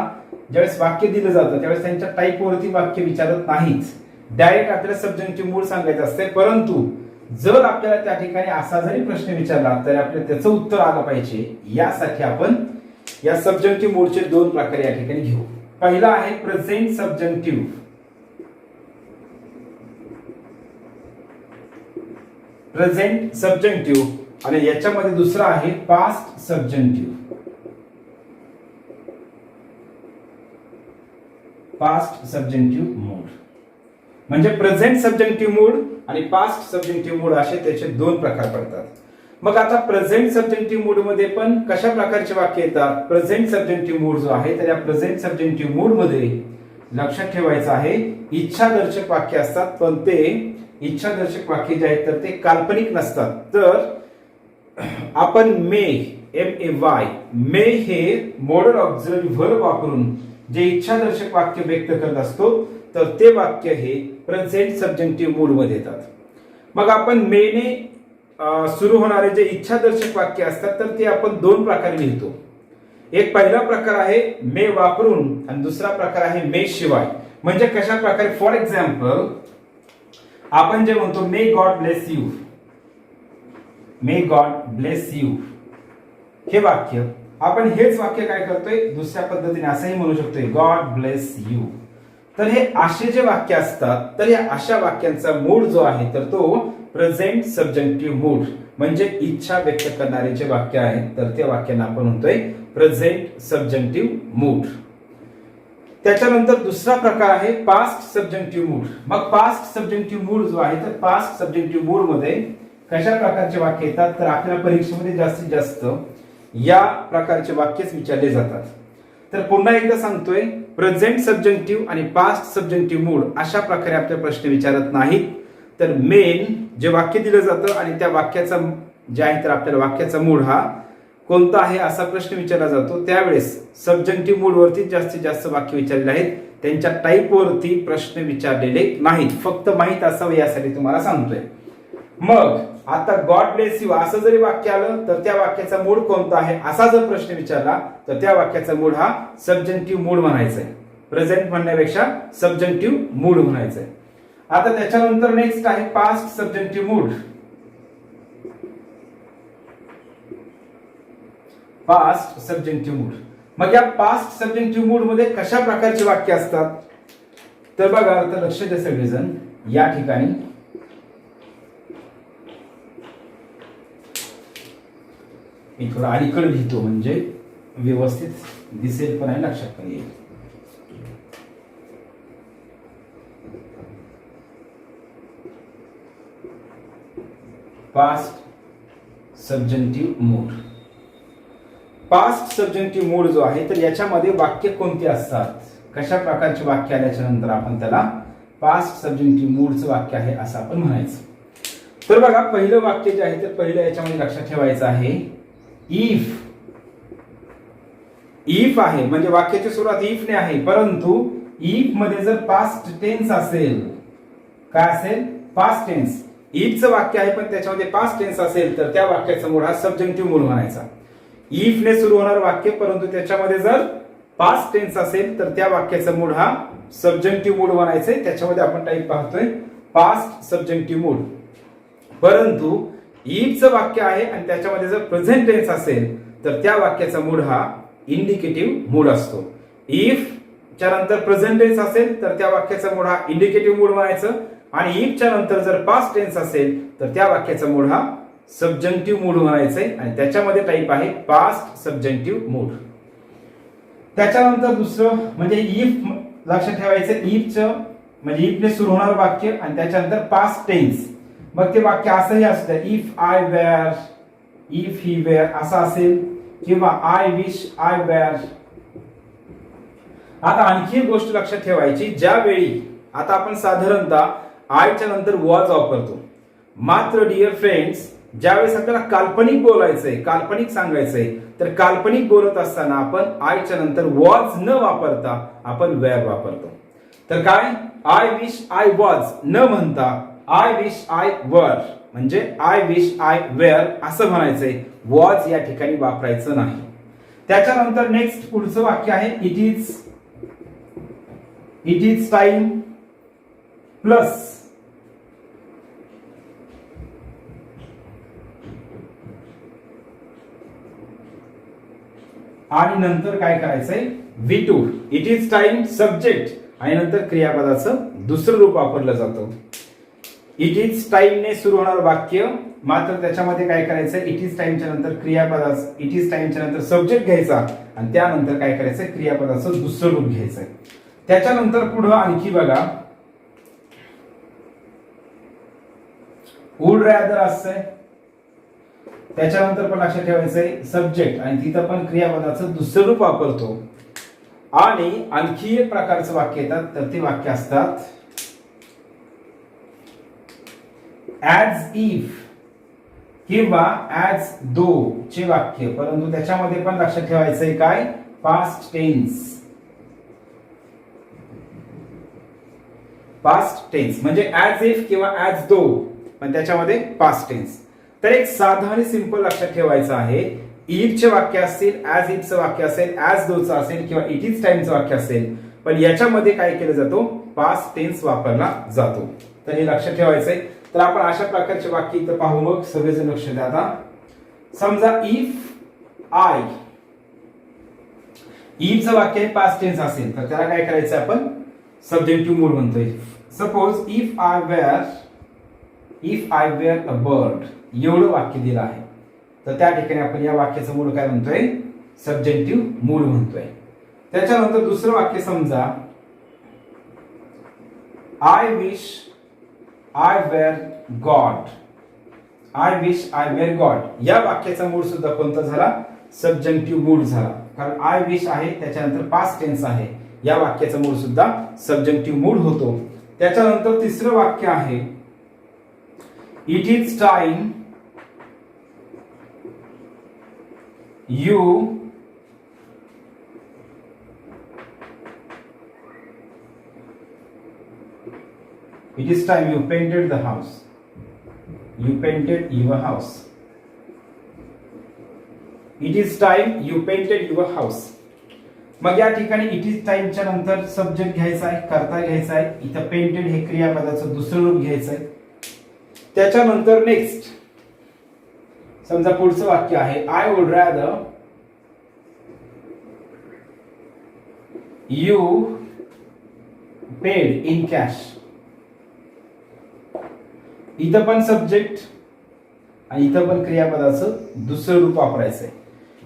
ज्यावेळेस वाक्य दिलं जातं त्यावेळेस त्यांच्या टाईप वरती वाक्य विचारत नाहीत, डायरेक्ट आपल्याला सबजंक्टिव्ह मूड सांगायचं असते. परंतु जर आपल्याला त्या ठिकाणी असा जरी प्रश्न विचारला तर आपल्याला त्याचं उत्तर आलं पाहिजे, यासाठी आपण या सबजंक्टिव्ह मूडचे दोन प्रकार या ठिकाणी घेऊ. पहिला आहे प्रेझेंट सबजंक्टिव्ह. प्रेझेंट सबजंक्टिव्ह आणि याच्यामध्ये दुसरा आहे पास्ट सबजंक्टिव्ह. पास्ट सबजंक्टिव्ह मूड म्हणजे प्रेझेंट सबजंक्टिव्ह मूड आणि पास्ट सबजंक्टिव्ह मूड असे त्याचे दोन प्रकार पडतात. मग आता प्रेझेंट सबजंक्टिव्ह मूड मध्ये पण कशा प्रकारचे वाक्य येतात? प्रेझेंट सबजंक्टिव्ह मूड जो आहे तर या प्रेझेंट सबजंक्टिव्ह मूड मध्ये लक्षात ठेवायचं आहे इच्छादर्शक वाक्य असतात, पण ते इच्छादर्शक वाक्य जे आहेत तर ते काल्पनिक नसतात. तर आपण MAY मे हे मॉडल ऑक्झिलरी व्हर्ब वापरून जे इच्छादर्शक वाक्य व्यक्त करत असतो तर ते वाक्य हे प्रेझेंट सबजंक्टिव्ह मूड मध्ये येतात. मग आपण मेने सुरू होणारे जे इच्छादर्शक वाक्य असतात तर ते आपण दोन प्रकारे लिहितो. एक पहिला प्रकार आहे मे वापरून आणि दुसरा प्रकार आहे मे शिवाय. म्हणजे कशा प्रकारे? फॉर एक्झाम्पल आपण जे म्हणतो may God bless you, may God bless you हे वाक्य आपण हेच वाक्य काय करतोय दुसऱ्या पद्धतीने असंही म्हणू शकतोय, गॉड ब्लेस यू. तर हे असे जे वाक्य असतात, तर या अशा वाक्यांचा मूड जो आहे तर तो प्रेझेंट सब्जेक्टिव्ह मूड, म्हणजे इच्छा व्यक्त करणारे जे वाक्य आहे तर त्या वाक्यांना आपण म्हणतोय प्रेझेंट सब्जेक्टिव्ह मूड. त्याच्यानंतर दुसरा प्रकार आहे पास्ट सब्जेक्टिव्ह मूड. मग पास्ट सब्जेक्टिव्ह मूड जो आहे तर पास्ट सब्जेक्टिव्ह मूड मध्ये कशा प्रकारचे वाक्य येतात, तर आपल्याला परीक्षेमध्ये जास्तीत जास्त या प्रकारचे वाक्यच विचारले जातात. तर पुन्हा एकदा सांगतोय, प्रेझेंट सब्जेक्टिव्ह आणि पास्ट सब्जेक्टिव्ह मूड अशा प्रकारे आपले प्रश्न विचारत नाहीत. तर मेन जे वाक्य दिलं जातं आणि त्या वाक्याचा जे आहे तर आपल्याला वाक्याचा मूड हा कोणता आहे असा प्रश्न विचारला जातो. त्यावेळेस सब्जेक्टिव्ह मूड वरती जास्तीत जास्त वाक्य विचारलेले आहेत, त्यांच्या टाईप वरती प्रश्न विचारलेले नाहीत. फक्त माहित असावं यासाठी तुम्हाला सांगतोय. मग आता गॉड ब्लेस यू असं जरी वाक्य आलं तर त्या वाक्याचा मूड कोणता आहे असा जर प्रश्न विचारला तर त्या वाक्याचा मूड हा सब्जेक्टिव्ह मूड म्हणायचा आहे. प्रेझेंट म्हणण्यापेक्षा सब्जेक्टिव्ह मूड म्हणायचं आहे. आता त्याच्यानंतर नेक्स्ट आहे past subjective mood. Past subjective mood. मग या पास्ट सब्जेक्टिव्ह मूड मध्ये कशा प्रकारचे वाक्य असतात, तर बघा आता लक्ष द्या सगळेजण या ठिकाणी. मी थोडा अलीकडे लिहितो म्हणजे व्यवस्थित दिसेल पण आहे, लक्षात पण येईल. Past subjective mood. Past subjective mood जो आहे तर याच्यामध्ये वाक्य कोणते असतात, कशा प्रकारचे वाक्य आल्याच्या नंतर आपण त्याला पास्ट सब्जेक्टिव्ह मूडचं वाक्य आहे असं आपण म्हणायचं. तर बघा पहिलं वाक्य जे आहे तर पहिलं याच्यामध्ये लक्षात ठेवायचं आहे इफ. इफ आहे म्हणजे वाक्याची सुरुवात इफ ने आहे, परंतु इफ मध्ये जर पास्ट टेन्स असेल, काय असेल पास्ट टेन्स, इफचं वाक्य आहे पण त्याच्यामध्ये पास्ट टेन्स असेल तर त्या वाक्याचा मूड हा सब्जेक्टिव्ह मूड म्हणायचा. इफ ने सुरू होणार वाक्य परंतु त्याच्यामध्ये जर पास्ट टेन्स असेल तर त्या वाक्याचा मूड हा सब्जेक्टिव्ह मूड म्हणायचे. त्याच्यामध्ये आपण टाईप पाहतोय पास्ट सब्जेक्टिव्ह मूड. परंतु इफचं वाक्य आहे आणि त्याच्यामध्ये जर प्रेझेंट टेन्स असेल तर त्या वाक्याचा मूड हा इंडिकेटिव्ह मूड असतो. इफ च्या नंतर प्रेझेंट टेन्स असेल तर त्या वाक्याचा मूड हा इंडिकेटिव्ह मूड म्हणायचं आणि इफ च्या नंतर जर पास्ट टेन्स असेल तर त्या वाक्याचा मूड हा सब्जेक्टिव्ह मूड म्हणायचंय आणि त्याच्यामध्ये टाईप आहे पास्ट सब्जेक्टिव्ह मूड. त्याच्यानंतर दुसरं म्हणजे इफ लक्षात ठेवायचं, इफचं म्हणजे इफ ने सुरू होणार वाक्य आणि त्याच्यानंतर पास्ट टेन्स. मग ते वाक्य असंही असतं if I were, if he were असं असेल किंवा आय विश आय वेअर. आता आणखी एक गोष्ट लक्षात ठेवायची, ज्यावेळी आता आपण साधारणतः आयच्या नंतर वॉज वापरतो, मात्र डिअर फ्रेंड्स ज्यावेळेस आपल्याला काल्पनिक बोलायचंय, काल्पनिक सांगायचंय तर काल्पनिक बोलत असताना आपण आयच्या नंतर वॉज न वापरता आपण वेअर वापरतो. तर काय आय विश आय वॉज न म्हणता आय विश आय वर म्हणजे आय विश आय वेअर असं म्हणायचंय, वॉज या ठिकाणी वापरायचं नाही. त्याच्यानंतर नेक्स्ट पुढचं वाक्य आहे इट इज टाइम प्लस आणि नंतर काय करायचंय V two. It is time subject आणि नंतर क्रियापदाचं दुसरं रूप वापरलं जातं. इट इज टाइम ने सुरू होणार वाक्य मात्र त्याच्यामध्ये काय करायचं इट इज टाइमच्या नंतर क्रियापदाचं, इट इज टाइमच्या नंतर सब्जेक्ट घ्यायचा आणि त्यानंतर काय करायचं क्रियापदाचं दुसरं रूप घ्यायचंय. त्याच्यानंतर पुढे आणखी बघा वुड रॅदर असतंय, त्याच्यानंतर पण लक्षात ठेवायचंय सब्जेक्ट आणि तिथं पण क्रियापदाचं दुसरं रूप वापरतो. आणि आणखी एक प्रकारचं वाक्य येतात तर ते वाक्य असतात ऍज इफ किंवा ऍज दो चे वाक्य, परंतु त्याच्यामध्ये पण लक्षात ठेवायचंय काय पास्ट टेन्स. पास्ट टेन्स म्हणजे ऍज इफ किंवा ऍज दो पण त्याच्यामध्ये पास्ट टेन्स. तर एक साधं आणि सिंपल लक्षात ठेवायचं आहे, इफचे वाक्य असतील, ऍज इफचं वाक्य असेल, ऍज दोचं असेल किंवा इट इज टाइमचं वाक्य असेल पण याच्यामध्ये काय केलं जातो पास्ट टेन्स वापरला जातो. तर हे लक्षात ठेवायचंय. तर आपण अशा प्रकारचे वाक्य इथं पाहू. मग सगळेजण लक्ष द्या. आता समजा इफ आय इफचं वाक्य हे पास्ट टेन्स असेल तर त्याला काय करायचं आपण सब्जेक्टिव्ह मूड म्हणतोय. Suppose if I were a bird एवढं वाक्य दिलं आहे तर त्या ठिकाणी आपण या वाक्याचं मूड काय म्हणतोय सब्जेक्टिव्ह मूड म्हणतोय. त्याच्यानंतर दुसरं वाक्य समजा I wish I were God या वाक्याचा मूड सुद्धा कोणता झाला सब्जेक्टिव्ह मूड झाला. कारण आय विश आहे त्याच्यानंतर पास्ट टेन्स आहे या वाक्याचा मूड सुद्धा सब्जेक्टिव्ह मूड होतो. त्याच्यानंतर तिसरं वाक्य आहे it is time you painted the house. You painted your house. It is time you painted your house. मग या ठिकाणी इट इज टाइमच्या नंतर सब्जेक्ट घ्यायचा आहे कर्ता घ्यायचा आहे. इथं पेंटेड हे क्रियापदाचं दुसरं रूप घ्यायचं आहे. त्याच्यानंतर नेक्स्ट समजा पुढचं वाक्य आहे I would rather you paid in cash. इथं पण सब्जेक्ट आणि इथं पण क्रियापदाचं दुसरं रूप वापरायचंय.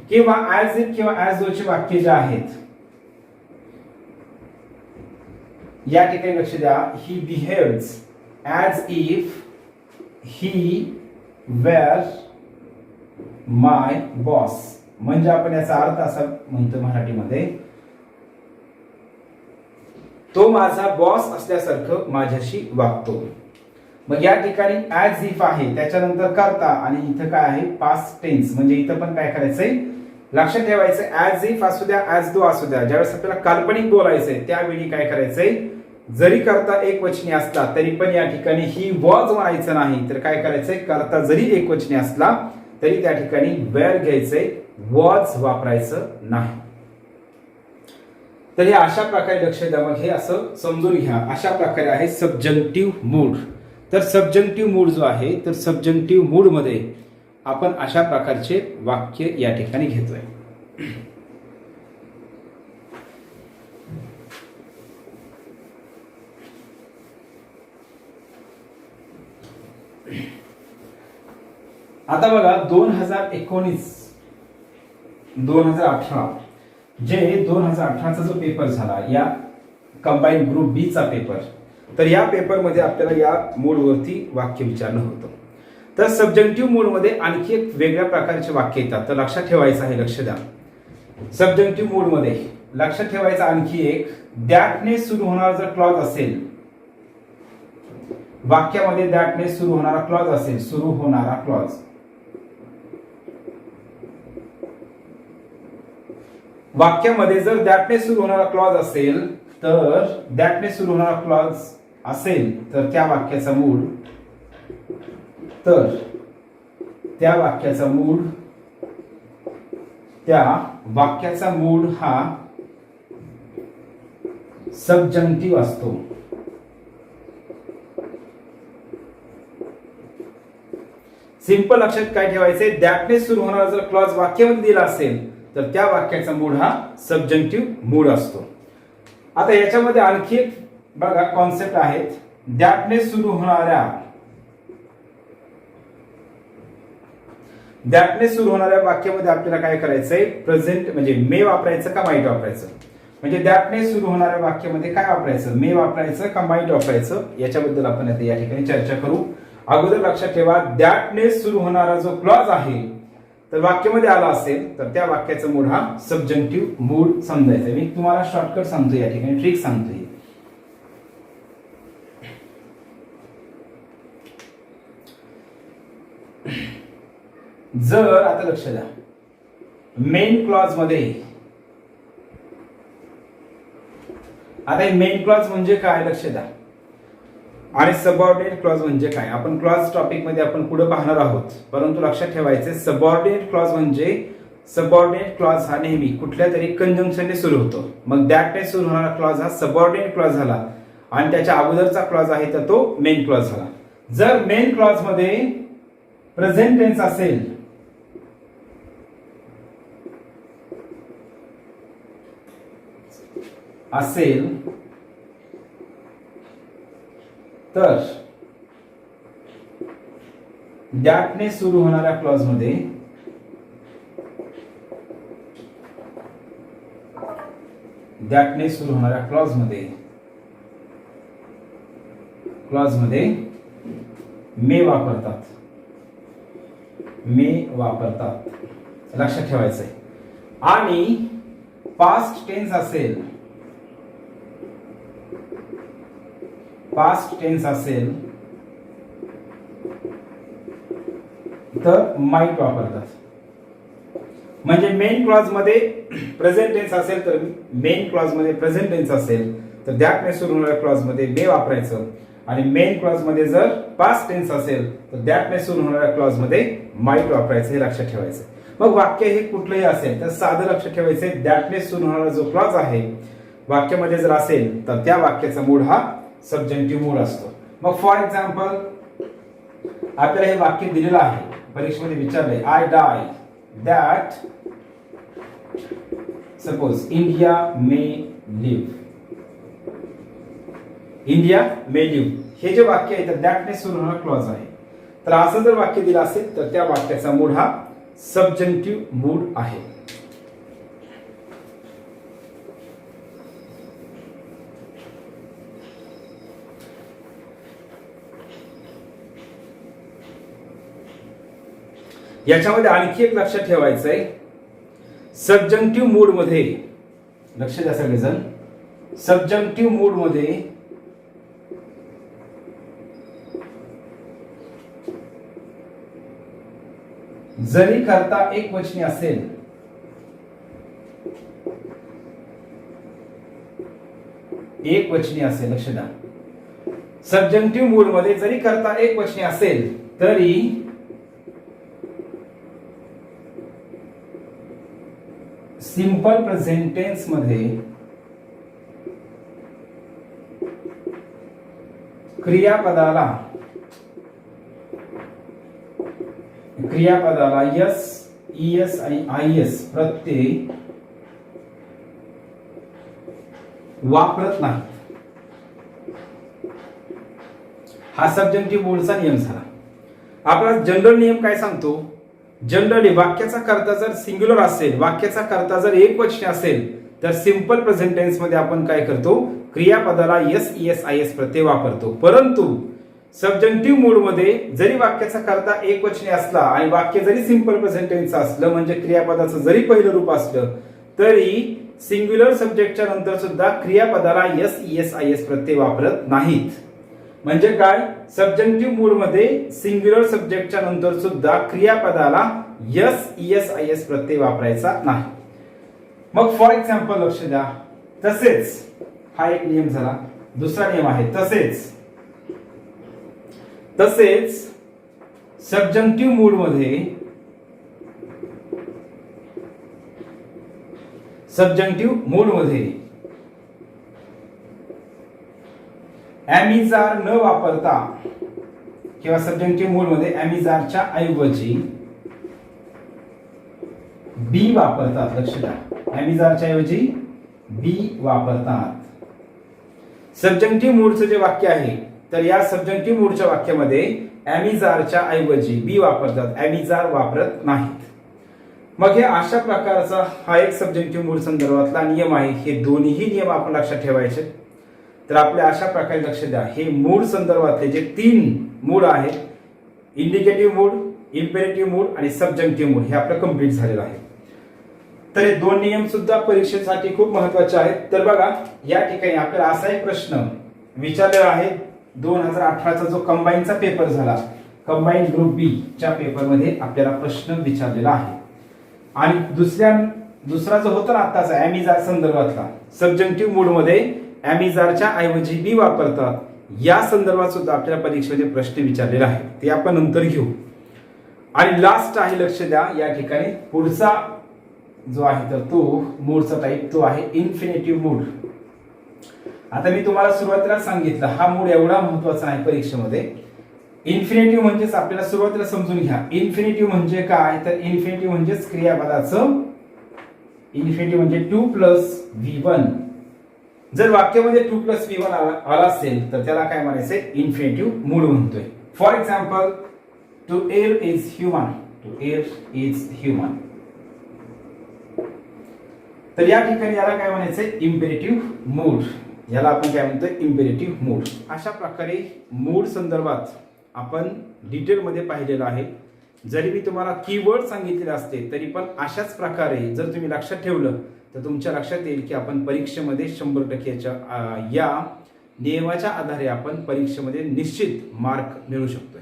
किंवा ऍज इफ किंवा ऍज दोचे वाक्य जे आहेत या ठिकाणी लक्ष द्या. He behaves as if he were my boss. म्हणजे आपण याचा अर्थ असा म्हणतो मराठीमध्ये तो माझा बॉस असल्यासारखं माझ्याशी वागतो. मग या ठिकाणी ऍज इफ आहे त्याच्यानंतर करता आणि इथं काय आहे पास्ट टेन्स. म्हणजे इथं पण काय करायचंय लक्षात ठेवायचं ऍज इफ असू द्या ऍज दो असू द्या ज्यावेळेस आपल्याला काल्पनिक बोलायचंय त्यावेळी काय करायचंय जरी करता एक वचनी असला तरी पण या ठिकाणी ही वॉज म्हणायचं नाही तर काय करायचंय करता जरी एक वचनी असला तरी त्या ठिकाणी वेअर घ्यायचंय वॉज वापरायचं नाही. तर हे अशा प्रकारे लक्ष द्या. मग हे असं समजून घ्या अशा प्रकारे आहे सब्जेक्टिव्ह मूड. तर सब्जेक्टिव्ह मूड जो आहे तर सब्जेक्टिव्ह मूड मध्ये आपण अशा प्रकारचे वाक्य या ठिकाणी घेतोय. आता बघा 2019 2018 जे 2018चा जो पेपर झाला या कंबाईन ग्रुप बी चा पेपर तर या पेपरमध्ये आपल्याला या मूडवरती वाक्य विचारलं होतं. तर सब्जेक्टिव्ह मूडमध्ये आणखी एक वेगळ्या प्रकारचे वाक्य येतात तर लक्षात ठेवायचं आहे. लक्ष द्या सब्जेक्टिव्ह मूडमध्ये लक्षात ठेवायचं आणखी एक दॅटने सुरू होणारा जर क्लॉज असेल वाक्यामध्ये दॅटने सुरू होणारा क्लॉज असेल सुरू होणारा क्लॉज वाक्यामध्ये जर दॅटने सुरू होणारा क्लॉज असेल तर दॅटने सुरू होणारा क्लॉज असेल तर त्या वाक्याचा मूड हा सब्जेक्टिव्ह असतो. सिंपल लक्षात काय ठेवायचे दॅटने सुरू होणारा जर क्लॉज वाक्यामध्ये दिला असेल तर त्या वाक्याचा मूड हा सब्जेक्टिव्ह मूड असतो. आता याच्यामध्ये आणखी एक बघा कॉन्सेप्ट आहेत. दॅटने सुरू होणाऱ्या वाक्यामध्ये आपल्याला काय करायचंय प्रेझेंट म्हणजे मे वापरायचं का माईट वापरायचं. म्हणजे दॅटने सुरू होणाऱ्या वाक्यामध्ये काय वापरायचं मे वापरायचं का माईट वापरायचं याच्याबद्दल आपण आता या ठिकाणी चर्चा करू. अगोदर लक्षात ठेवा दॅटने सुरू होणारा जो क्लॉज आहे तर वाक्यामध्ये आला असेल तर त्या वाक्याचा मूड हा सब्जेक्टिव्ह मूड समजायचा. मी तुम्हाला शॉर्टकट सांगतो या ठिकाणी ट्रिक सांगतोय. जर आता लक्ष द्या मेन क्लॉज मध्ये आता मेन क्लॉज म्हणजे काय लक्ष द्या आणि सबऑर्डिनेट क्लॉज म्हणजे काय आपण क्लॉज टॉपिक मध्ये आपण पुढे पाहणार आहोत. परंतु लक्षात ठेवायचे सबऑर्डिनेट क्लॉज म्हणजे सबऑर्डिनेट क्लॉज हा नेहमी कुठल्या तरी कंजंक्शनने सुरू होतो. मग दॅटने सुरू होणारा क्लॉज हा सबऑर्डिनेट क्लॉज झाला आणि त्याच्या अगोदरचा क्लॉज आहे तर तो मेन क्लॉज झाला. जर मेन क्लॉज मध्ये प्रेझेंट टेन्स असेल असेल तर दॅटने सुरू होणाऱ्या क्लॉज मध्ये क्लॉज मध्ये मे वापरतात लक्षात ठेवायचं आहे. आणि पास्ट टेन्स असेल तर माइट वापरतात. म्हणजे मेन क्लॉज मध्ये प्रेझेंट टेन्स असेल तर दॅट ने सुरू होणाऱ्या क्लॉज मध्ये मे वापरायचं. आणि मेन क्लॉज मध्ये जर पास्ट टेन्स असेल तर दॅट ने सुरू होणाऱ्या क्लॉज मध्ये माइट वापरायचं हे लक्षात ठेवायचं. मग वाक्य हे कुठलंही असेल तर साधं लक्षात ठेवायचं दॅट ने सुरू होणारा जो क्लॉज आहे वाक्यामध्ये जर असेल तर त्या वाक्याचा मूड हा सब्जेक्टिव्ह मूड असतो. मग फॉर एक्झाम्पल आपल्याला हे वाक्य दिलेलं आहे, परीक्षेमध्ये विचारलंय I die that suppose India may live. हे जे वाक्य आहे तर दॅट ने सुरू होणारा क्लॉज आहे. तर असं जर वाक्य दिलं असेल तर त्या वाक्याचा मूड हा सब्जेक्टिव्ह मूड आहे. याच्यामध्ये आणखी एक लक्षात ठेवायचं आहे, सब्जेक्टिव्ह मूड मध्ये लक्ष द्या सगळेजण. सब्जेक्टिव्ह मूड मध्ये जरी कर्ता एकवचनी असेल लक्ष द्या. सब्जेक्टिव्ह मूड मध्ये जरी कर्ता एकवचनी असेल तरी सिंपल प्रेझेंट टेन्स मध्ये क्रियापदाला यस, ईएस आणि आयएस प्रत्यय वापरत नाही. हा सब्जेक्टिव्ह मूडचा नियम झाला. आपला जनरल नियम काय सांगतो, जनरली वाक्याचा कर्ता जर सिंग्युलर असेल, वाक्याचा कर्ता जर एकवचनी असेल तर सिंपल प्रेझेंट टेन्स मध्ये आपण काय करतो, क्रियापदाला यस, ईएस, आयएस प्रत्यय वापरतो. परंतु सब्जेक्टिव्ह मूड मध्ये जरी वाक्याचा कर्ता एकवचनी असला आणि वाक्य जरी सिंपल प्रेझेंट टेन्स असलं म्हणजे क्रियापदाचं जरी पहिलं रूप असलं तरी सिंग्युलर सब्जेक्टच्या नंतर सुद्धा क्रियापदाला यस, ईएस, आयएस प्रत्यय वापरत नाहीत. म्हणजे काय, सब्जेक्टिव्ह मूड मध्ये सिंग्युलर सब्जेक्टच्या नंतर सुद्धा क्रियापदाला यस, ईएस, आयएस प्रत्यय वापरायचा नाही. मग फॉर एक्झाम्पल लक्ष द्या. तसेच हा एक नियम झाला. दुसरा नियम आहे तसेच सब्जेक्टिव्ह मूड मध्ये ॲमिजार न वापरता किंवा सब्जेक्टिव्ह मूड मध्ये ॲमिजारच्या ऐवजी बी वापरतात. लक्ष द्या, ॲमिजारच्या ऐवजी बी वापरतात. सब्जेक्टिव्ह मूडचं जे वाक्य आहे तर या सब्जेक्टिव्ह मूडच्या वाक्यामध्ये ॲमिजारच्या ऐवजी बी वापरतात, ॲमिजार वापरत नाहीत. मग हे अशा प्रकारचा हा एक सब्जेक्टिव्ह मूड संदर्भातला नियम आहे. हे दोन्ही नियम आपण लक्षात ठेवायचे. तर आपल्या अशा प्रकारे लक्ष द्या, हे मूड संदर्भातले जे 3 मूड आहेत, इंडिकेटिव्ह मूड, इम्पेरेटिव्ह मूड आणि सब्जेक्टिव्ह मूड, हे आपलं कंप्लीट झालेलं आहे. तर हे 2 नियम सुद्धा परीक्षेसाठी खूप महत्वाचे आहेत. तर बघा, या ठिकाणी आपल्याला असा एक प्रश्न विचारलेला आहे. 2018चा जो कंबाईनचा पेपर झाला, कंबाईन ग्रुप बी च्या पेपर मध्ये आपल्याला प्रश्न विचारलेला आहे. आणि दुसरा जो होता ना आताचा ॲमिजार संदर्भातला, सब्जेक्टिव्ह मूड मध्ये ॲमिजारच्या ऐवजी बी वापरतात, या संदर्भात सुद्धा आपल्याला परीक्षेमध्ये प्रश्न विचारलेला आहे. ते आपण नंतर घेऊ. आणि लास्ट आहे, लक्ष द्या, या ठिकाणी पुढचा जो आहे तर तो मूडचा टाईप तो आहे इन्फिनिटिव्ह मूड. आता मी तुम्हाला सुरुवातीला सांगितलं हा मूड एवढा महत्वाचा आहे परीक्षेमध्ये. इन्फिनिटिव्ह म्हणजेच आपल्याला सुरुवातीला समजून घ्या, इन्फिनिटिव्ह म्हणजे काय, तर इन्फिनिटिव्ह म्हणजेच क्रियापदाचं, इन्फिनिटिव्ह म्हणजे 2 + V1 जर वाक्यामध्ये 2 + V1 आला असेल तर त्याला काय म्हणायचंय, इन्फिनिटिव्ह मूड म्हणतोय. For example, to err is human. To err is human. तर या ठिकाणी याला काय म्हणायचंय, इम्पेरेटिव्ह मूड. याला आपण काय म्हणतोय, इम्पेरेटिव्ह मूड. अशा प्रकारे मूड संदर्भात आपण डिटेलमध्ये पाहिलेलं आहे. जरी मी तुम्हाला कीवर्ड सांगितलेले असते तरी पण अशाच प्रकारे जर तुम्ही लक्षात ठेवलं तर तुमच्या लक्षात येईल की आपण परीक्षेमध्ये 100% या नियमाच्या आधारे आपण परीक्षेमध्ये निश्चित मार्क मिळवू शकतोय.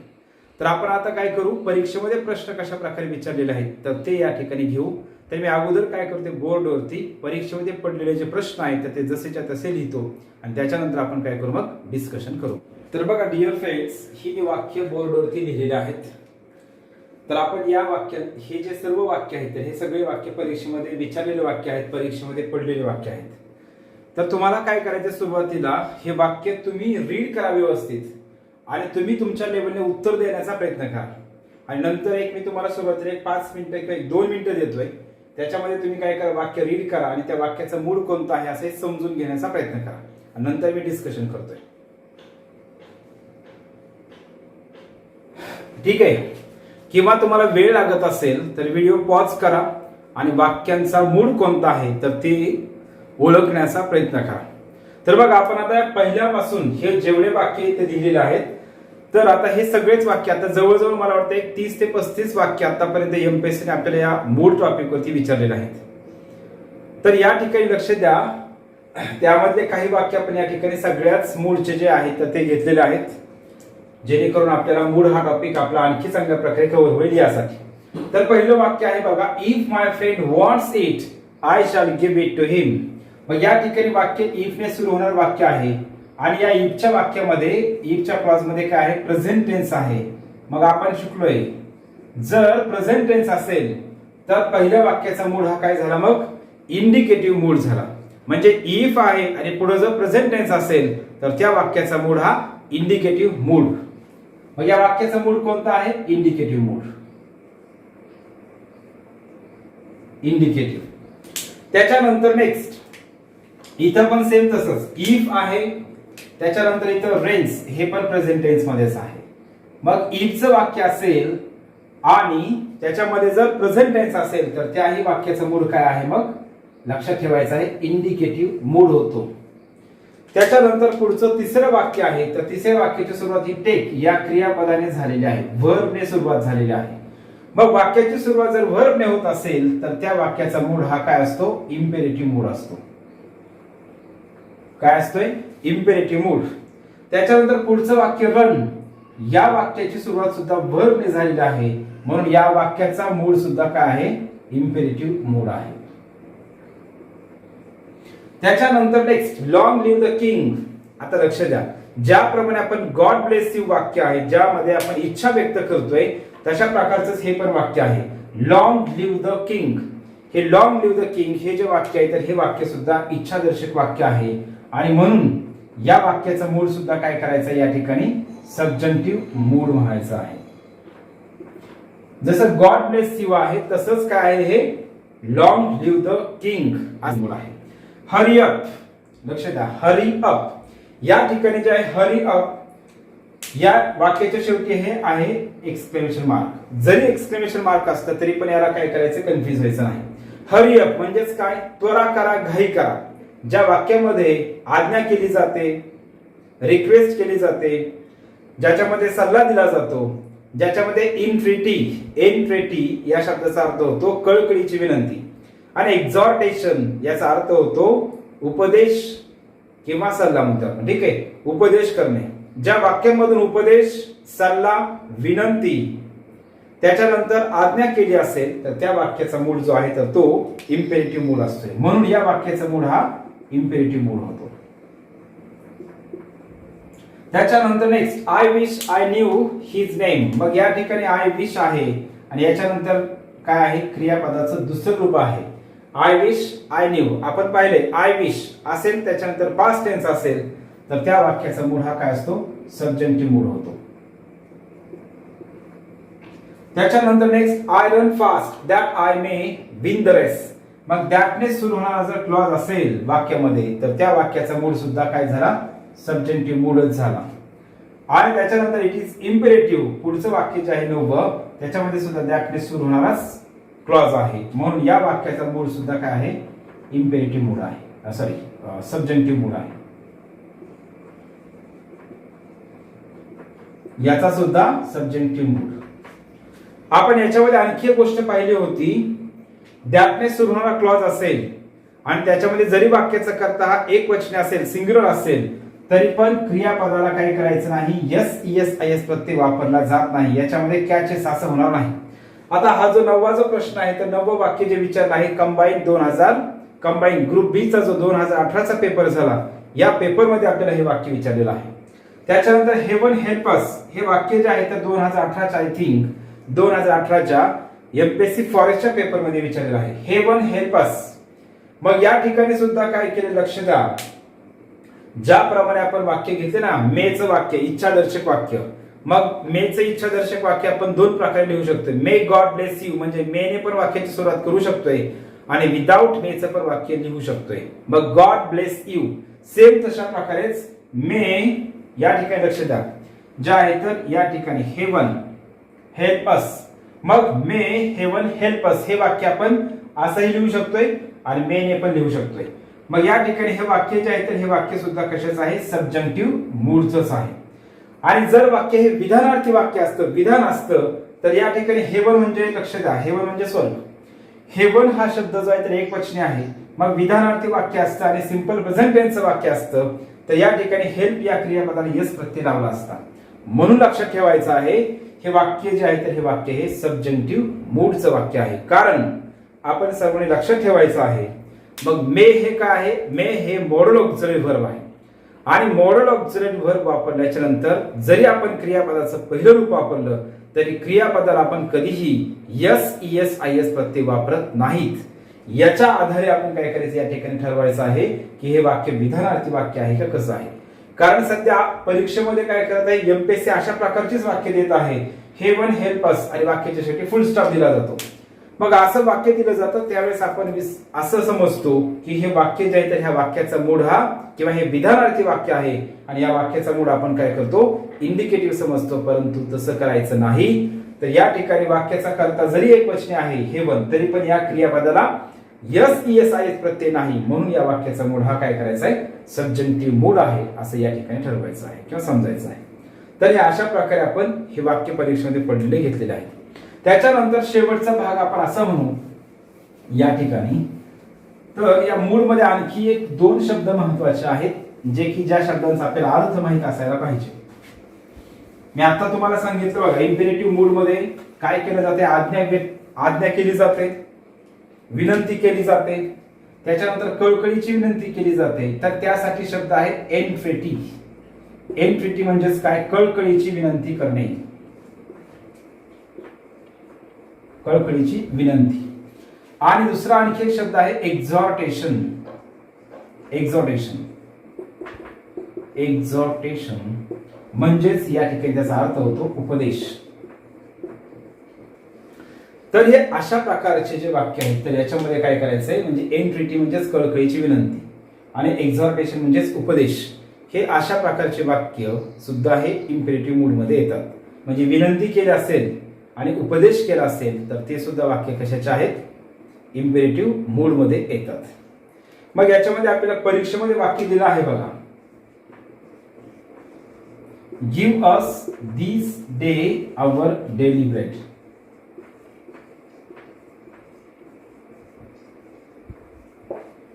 तर आपण आता काय करू, परीक्षेमध्ये प्रश्न कशा प्रकारे विचारलेले आहेत तर ते या ठिकाणी घेऊ. तर मी अगोदर काय करते, बोर्डवरती परीक्षेमध्ये पडलेले जे प्रश्न आहेत तर ते जसेच्या तसे लिहितो आणि त्याच्यानंतर आपण काय करू, मग डिस्कशन करू. तर बघा डिअर फ्रेंड्स, ही वाक्य बोर्डवरती लिहिलेली आहेत. तर आपण या वाक्यात हे जे सर्व वाक्य आहेत तर हे सगळे वाक्य परीक्षेमध्ये विचारलेले वाक्य आहेत, परीक्षेमध्ये पडलेले वाक्य आहेत. तर तुम्हाला काय करायचं, सुरुवातीला हे वाक्य तुम्ही रीड करा व्यवस्थित आणि तुम्ही तुमच्या लेवलने उत्तर देण्याचा प्रयत्न करा. आणि नंतर मी तुम्हाला सुरुवातीला 5 मिनिटं किंवा 2 मिनिटं देतोय, त्याच्यामध्ये तुम्ही काय करा, वाक्य रीड करा आणि त्या वाक्याचा मूड कोणता आहे असे समजून घेण्याचा प्रयत्न करा आणि नंतर मी डिस्कशन करतोय. ठीक आहे. किंवा तुम्हाला वेळ लागत असेल तर व्हिडिओ पॉज करा आणि वाक्यांचा मूड कोणता आहे तर ते ओळखण्याचा प्रयत्न करा. तर बघा आपण आता पहिल्यापासून हे जेवढे वाक्य इथे दिलेले आहेत तर आता हे सगळेच वाक्य आता जवळजवळ मला वाटतं 30 ते 35 वाक्य आतापर्यंत एमपीएससीने आपल्याला या मूड टॉपिकवरती विचारलेले आहेत. तर या ठिकाणी लक्ष द्या, त्यामधले काही वाक्य आपण या ठिकाणी सगळ्याच मूडचे जे आहेत तर ते घेतलेले आहेत, जेणेकरून आपल्याला मूड हा टॉपिक आपला आणखी चांगल्या प्रकारे कव्हर होईल यासाठी. तर पहिलं वाक्य आहे बघा, if my friend wants it I shall give it to him. मग या ठिकाणी वाक्य इफ ने सुरू होणार वाक्य आहे आणि या इफच्या वाक्यामध्ये, इफच्या क्लॉज मध्ये काय आहे, प्रेझेंट टेन्स आहे. मग आपण शिकलोय जर प्रेझेंट टेन्स असेल तर पहिल्या वाक्याचा मूड हा काय झाला, मग इंडिकेटिव्ह मूड झाला. म्हणजे इफ आहे आणि पुढे जर प्रेझेंट टेन्स असेल तर त्या वाक्याचा मूड हा इंडिकेटिव्ह मूड. मग या वाक्याचा मूड कोणता आहे, इंडिकेटिव्ह मूड. इंडिकेटिव्ह. त्याच्यानंतर नेक्स्ट इथं पण सेम तसंच, इफ आहे त्याच्यानंतर इथं रेन्स हे पण प्रेझेंट टेन्स मध्येच आहे. मग इफचं वाक्य असेल आणि त्याच्यामध्ये जर प्रेझेंट टेन्स असेल तर त्याही वाक्याचा मूड काय आहे, मग लक्षात ठेवायचं आहे, इंडिकेटिव्ह मूड होतो. त्याच्यानंतर पुढचं तिसरं वाक्य आहे तर तिसऱ्या वाक्याची सुरुवात ही टेक या क्रियापदाने झालेली आहे, व्हर्बने सुरुवात झालेली आहे. मग वाक्याची सुरुवात जर व्हर्बने होत असेल तर त्या वाक्याचा मूड हा काय असतो, इम्पेरेटिव्ह मूड असतो. काय असतोय, इम्पेरेटिव्ह मूड. त्याच्यानंतर पुढचं वाक्य रन, या वाक्याची सुरुवात सुद्धा व्हर्बने झालेली आहे म्हणून या वाक्याचा मूड सुद्धा काय आहे, इम्पेरेटिव्ह मूड आहे. त्याच्यानंतर next long live the king. आता लक्ष द्या, ज्याप्रमाणे आपण गॉड ब्लेस यू वाक्य आहे ज्यामध्ये आपण इच्छा व्यक्त करतोय तशा प्रकारचं हे पण वाक्य आहे, लॉंग लिव्ह द किंग. हे लॉंग लिव्ह द किंग हे जे वाक्य आहे तर हे वाक्य सुद्धा इच्छादर्शक वाक्य आहे आणि म्हणून या वाक्याचा मूड सुद्धा काय करायचा, या ठिकाणी सब्जंक्टिव्ह मूड म्हणायचा आहे. जसं गॉड ब्लेस यू आहे तसंच काय आहे, हे लॉंग लिव्ह द किंग आज मूड आहे. हरी अप, लक्ष द्या, हरी अप या ठिकाणी जे आहे हरी अप या वाक्याच्या शेवटी हे आहे एक्सक्लेमेशन मार्क. जरी एक्सक्लेमेशन मार्क असतं तरी पण याला काय करायचं, कन्फ्युज व्हायचं नाही. हरी अप म्हणजेच काय, त्वरा करा, घाई करा. ज्या वाक्यामध्ये आज्ञा केली जाते, रिक्वेस्ट केली जाते, ज्याच्यामध्ये सल्ला दिला जातो, ज्याच्यामध्ये एनट्रेटी या शब्दाचा अर्थ होतो कळकळीची विनंती आणि एक्झॉर्टेशन याचा अर्थ होतो उपदेश किंवा सल्ला म्हणतो. ठीक आहे, उपदेश करणे. ज्या वाक्यामधून उपदेश, सल्ला, विनंती त्याच्यानंतर आज्ञा केली असेल तर त्या वाक्याचा मूड जो आहे तर तो इम्पेरेटिव्ह मूड असतोय. म्हणून या वाक्याचा मूड हा इम्पेरेटिव्ह मूड होतो. त्याच्यानंतर next I wish I new his name. मग या ठिकाणी आय विश आहे आणि याच्यानंतर काय आहे, क्रियापदाचं दुसरं रूप आहे आय विश आय न्यू. आपण पाहिले आय विश असेल त्याच्यानंतर पास्ट टेन्स असेल तर त्या वाक्याचा मूड हा काय असतो, सब्जंक्टिव्ह मूड होतो. त्याच्यानंतर next I run fast that I may win the race. मग दॅटने सुरू होणारा जर क्लॉज असेल वाक्यामध्ये तर त्या वाक्याचा मूड सुद्धा काय झाला, सबजंक्टिव्ह मूडच झाला. आणि त्याच्यानंतर इट इज इम्पेरेटिव्ह, पुढचं वाक्य जे आहे 9 त्याच्यामध्ये सुद्धा दॅटने सुरू होणाराच क्लॉज आहे, म्हणून या वाक्याचा मूड सुद्धा काय आहे, इम्पेरेटिव्ह मूड आहे, सॉरी सबजंक्टिव्ह मूड आहे. याचा सुद्धा सबजंक्टिव्ह मूड. आपण याच्यामध्ये आणखी एक गोष्ट पाहिली होती, दॅटने सुरू होणारा क्लॉज असेल आणि त्याच्यामध्ये जरी वाक्याचा कर्ता हा एकवचनी असेल, सिंग्युलर असेल, तरी पण क्रियापदाला काही करायचं नाही, यस ईएस आयएस प्रत्यय वापरला जात नाही, याच्यामध्ये कॅचेस असं होणार नाही. आता हा जो 9वा जो प्रश्न आहे तर 9वं वाक्य जे विचारलं आहे कंबाईन ग्रुप बी चा जो 2018चा पेपर झाला, या पेपरमध्ये आपल्याला हे वाक्य विचारलेलं आहे. त्याच्यानंतर हेवन हेल्प अस हे वाक्य जे आहे तर 2018च्या आय थिंक 2018च्या एमपीएससी फॉरेस्टच्या पेपरमध्ये विचारलेलं आहे, हेवन हेल्प अस. मग या ठिकाणी सुद्धा काय केलं, लक्ष द्या, ज्याप्रमाणे आपण वाक्य घेतले ना, मेचं वाक्य इच्छादर्शक वाक्य, मग मेचं इच्छादर्शक वाक्य आपण दोन प्रकारे लिहू शकतो. मे गॉड ब्लेस यू म्हणजे मेने पण वाक्याची सुरुवात करू शकतोय आणि विदाउट मेचं पण वाक्य लिहू शकतोय. मग गॉड ब्लेस यू सेम तशा प्रकारेच मे, या ठिकाणी लक्ष द्या, ज्या आहे तर या ठिकाणी हेवन हेल्प अस, मग मे हेवन हेल्प अस हे वाक्य आपण असंही लिहू शकतोय आणि मेने पण लिहू शकतोय. मग या ठिकाणी हे वाक्य जे आहे तर हे वाक्य सुद्धा कशाचं आहे, सबजंक्टिव्ह मूडचंच आहे. आणि जर वाक्य हे विधानार्थी वाक्य असतं, विधान असतं, तर या ठिकाणी हेवन म्हणजे लक्ष द्या, हेवन म्हणजे स्वर्ग. हेवन हा शब्द जो आहे तर एकवचनी आहे. मग विधानार्थी वाक्य असतं आणि सिंपल प्रेझेंट टेन्सचं वाक्य असतं, तर या ठिकाणी हेल्प या क्रियापदाला यस प्रत्यय लावला असता. म्हणून लक्षात ठेवायचं आहे, हे वाक्य जे आहे तर हे वाक्य हे सबजंक्टिव्ह मूडचं वाक्य आहे. कारण आपण सर्वांनी लक्षात ठेवायचं आहे. मग मे हे काय आहे, मे हे मॉडल ऑक्झिलरी व्हर्ब आहे आणि मॉडल ऑक्झिलरी व्हर्ब वापरल्याच्या नंतर जरी आपण क्रियापदाचं पहिलं रूप वापरलं तरी क्रियापदाला आपण कधीही यस ईएस आयएस प्रत्यय वापरत नाहीत. याच्या आधारे आपण काय करायचं, या ठिकाणी ठरवायचं आहे की हे वाक्य विधानार्थी वाक्य आहे का कसं आहे. कारण सध्या परीक्षेमध्ये काय करत आहे, एमपीएससी अशा प्रकारचीच वाक्य देत आहे, हेवन हेल्प अस आणि वाक्याच्या शेवटी फुल स्टॉप दिला जातो. मग असं वाक्य दिलं जातं त्यावेळेस आपण असं समजतो की हे वाक्य जे आहे तर ह्या वाक्याचा मूड हा किंवा हे विधानार्थी वाक्य आहे आणि या वाक्याचा मूड आपण काय करतो, इंडिकेटिव्ह समजतो. परंतु तसं करायचं नाही. तर या ठिकाणी वाक्याचा कर्ता जरी एकवचनी आहे हेवन, तरी पण या क्रियापदाला यस ईएस आयएस प्रत्यय नाही, म्हणून या वाक्याचा मूड हा काय करायचा आहे, सबजंक्टिव्ह मूड आहे असं या ठिकाणी ठरवायचं आहे किंवा समजायचं आहे. तर हे अशा प्रकारे आपण हे वाक्य परीक्षेमध्ये पडलेले घेतलेले आहे. त्याच्यानंतर शेवटचा भाग आपण असं म्हणू या ठिकाणी, तर या मूड मध्ये आणखी एक 2 शब्द महत्वाचे आहेत जे की ज्या शब्दांचा आपल्याला अर्थ माहित असायला पाहिजे. मी आता तुम्हाला सांगितलं बघा, इम्पेरेटिव्ह मूड मध्ये काय केलं जाते, आज्ञा केली जाते, विनंती केली जाते, त्याच्यानंतर कळकळीची विनंती केली जाते. तर त्यासाठी शब्द आहे एन्ट्रेटी. एन्ट्रेटी म्हणजेच काय, कळकळीची विनंती करणे, कळकळीची विनंती. आणि दुसरा आणखी एक शब्द आहे एक्झॉर्टेशन. एक्झॉर्टेशन एक्झॉर्टेशन म्हणजेच या ठिकाणी त्याचा अर्थ होतो उपदेश. तर हे अशा प्रकारचे जे वाक्य आहेत तर याच्यामध्ये काय करायचंय, म्हणजे एन्ट्रेटी म्हणजेच कळकळीची विनंती आणि एक्झॉर्टेशन म्हणजेच उपदेश, हे अशा प्रकारचे वाक्य सुद्धा हे इम्पेरेटिव्ह मूड मध्ये येतात. म्हणजे विनंती केली असेल आणि उपदेश केला असेल तर ते सुद्धा वाक्य कशाचे आहेत, इम्पेरेटिव्ह मूड मध्ये येतात. मग याच्यामध्ये आपल्याला परीक्षेमध्ये वाक्य दिलं आहे बघा, give us this day our daily bread.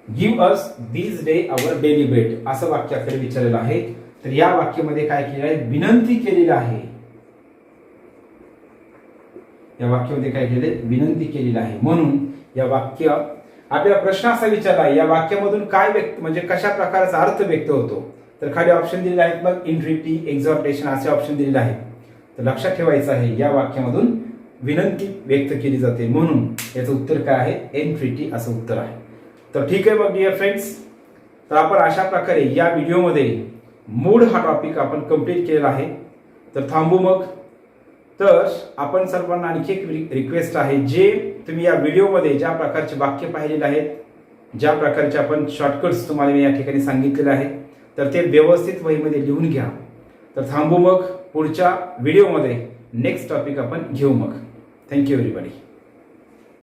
Give us this day our daily bread असं वाक्य आपल्याला विचारलेलं आहे. तर या वाक्यामध्ये काय केलं आहे, विनंती केलेली आहे. या वाक्यामध्ये काय केले, विनंती केलेली आहे. म्हणून या वाक्य आपल्याला प्रश्न असा विचारला आहे, या वाक्यामधून काय व्यक्त म्हणजे कशा प्रकारचा अर्थ व्यक्त होतो. तर खाली ऑप्शन दिलेले आहेत मग एन्ट्रेटी, एक्झॉर्टेशन असे ऑप्शन दिलेले आहेत. तर लक्षात ठेवायचं आहे या वाक्यामधून विनंती व्यक्त केली जाते, म्हणून याचं उत्तर काय आहे, एन्ट्रेटी असं उत्तर आहे. तर ठीक आहे मग डिअर फ्रेंड्स, तर आपण अशा प्रकारे या व्हिडिओमध्ये मूड हा टॉपिक आपण कंप्लीट केलेला आहे. तर थांबू मग. तर आपण सर्वांना आणखी एक रिक्वेस्ट आहे, जे तुम्ही या व्हिडिओमध्ये ज्या प्रकारचे वाक्य पाहिलेले आहेत, ज्या प्रकारचे आपण शॉर्टकट्स तुम्हाला मी या ठिकाणी सांगितलेले आहेत, तर ते व्यवस्थित वहीमध्ये लिहून घ्या. तर थांबू मग पुढच्या व्हिडिओमध्ये नेक्स्ट टॉपिक आपण घेऊ मग. Thank you everybody.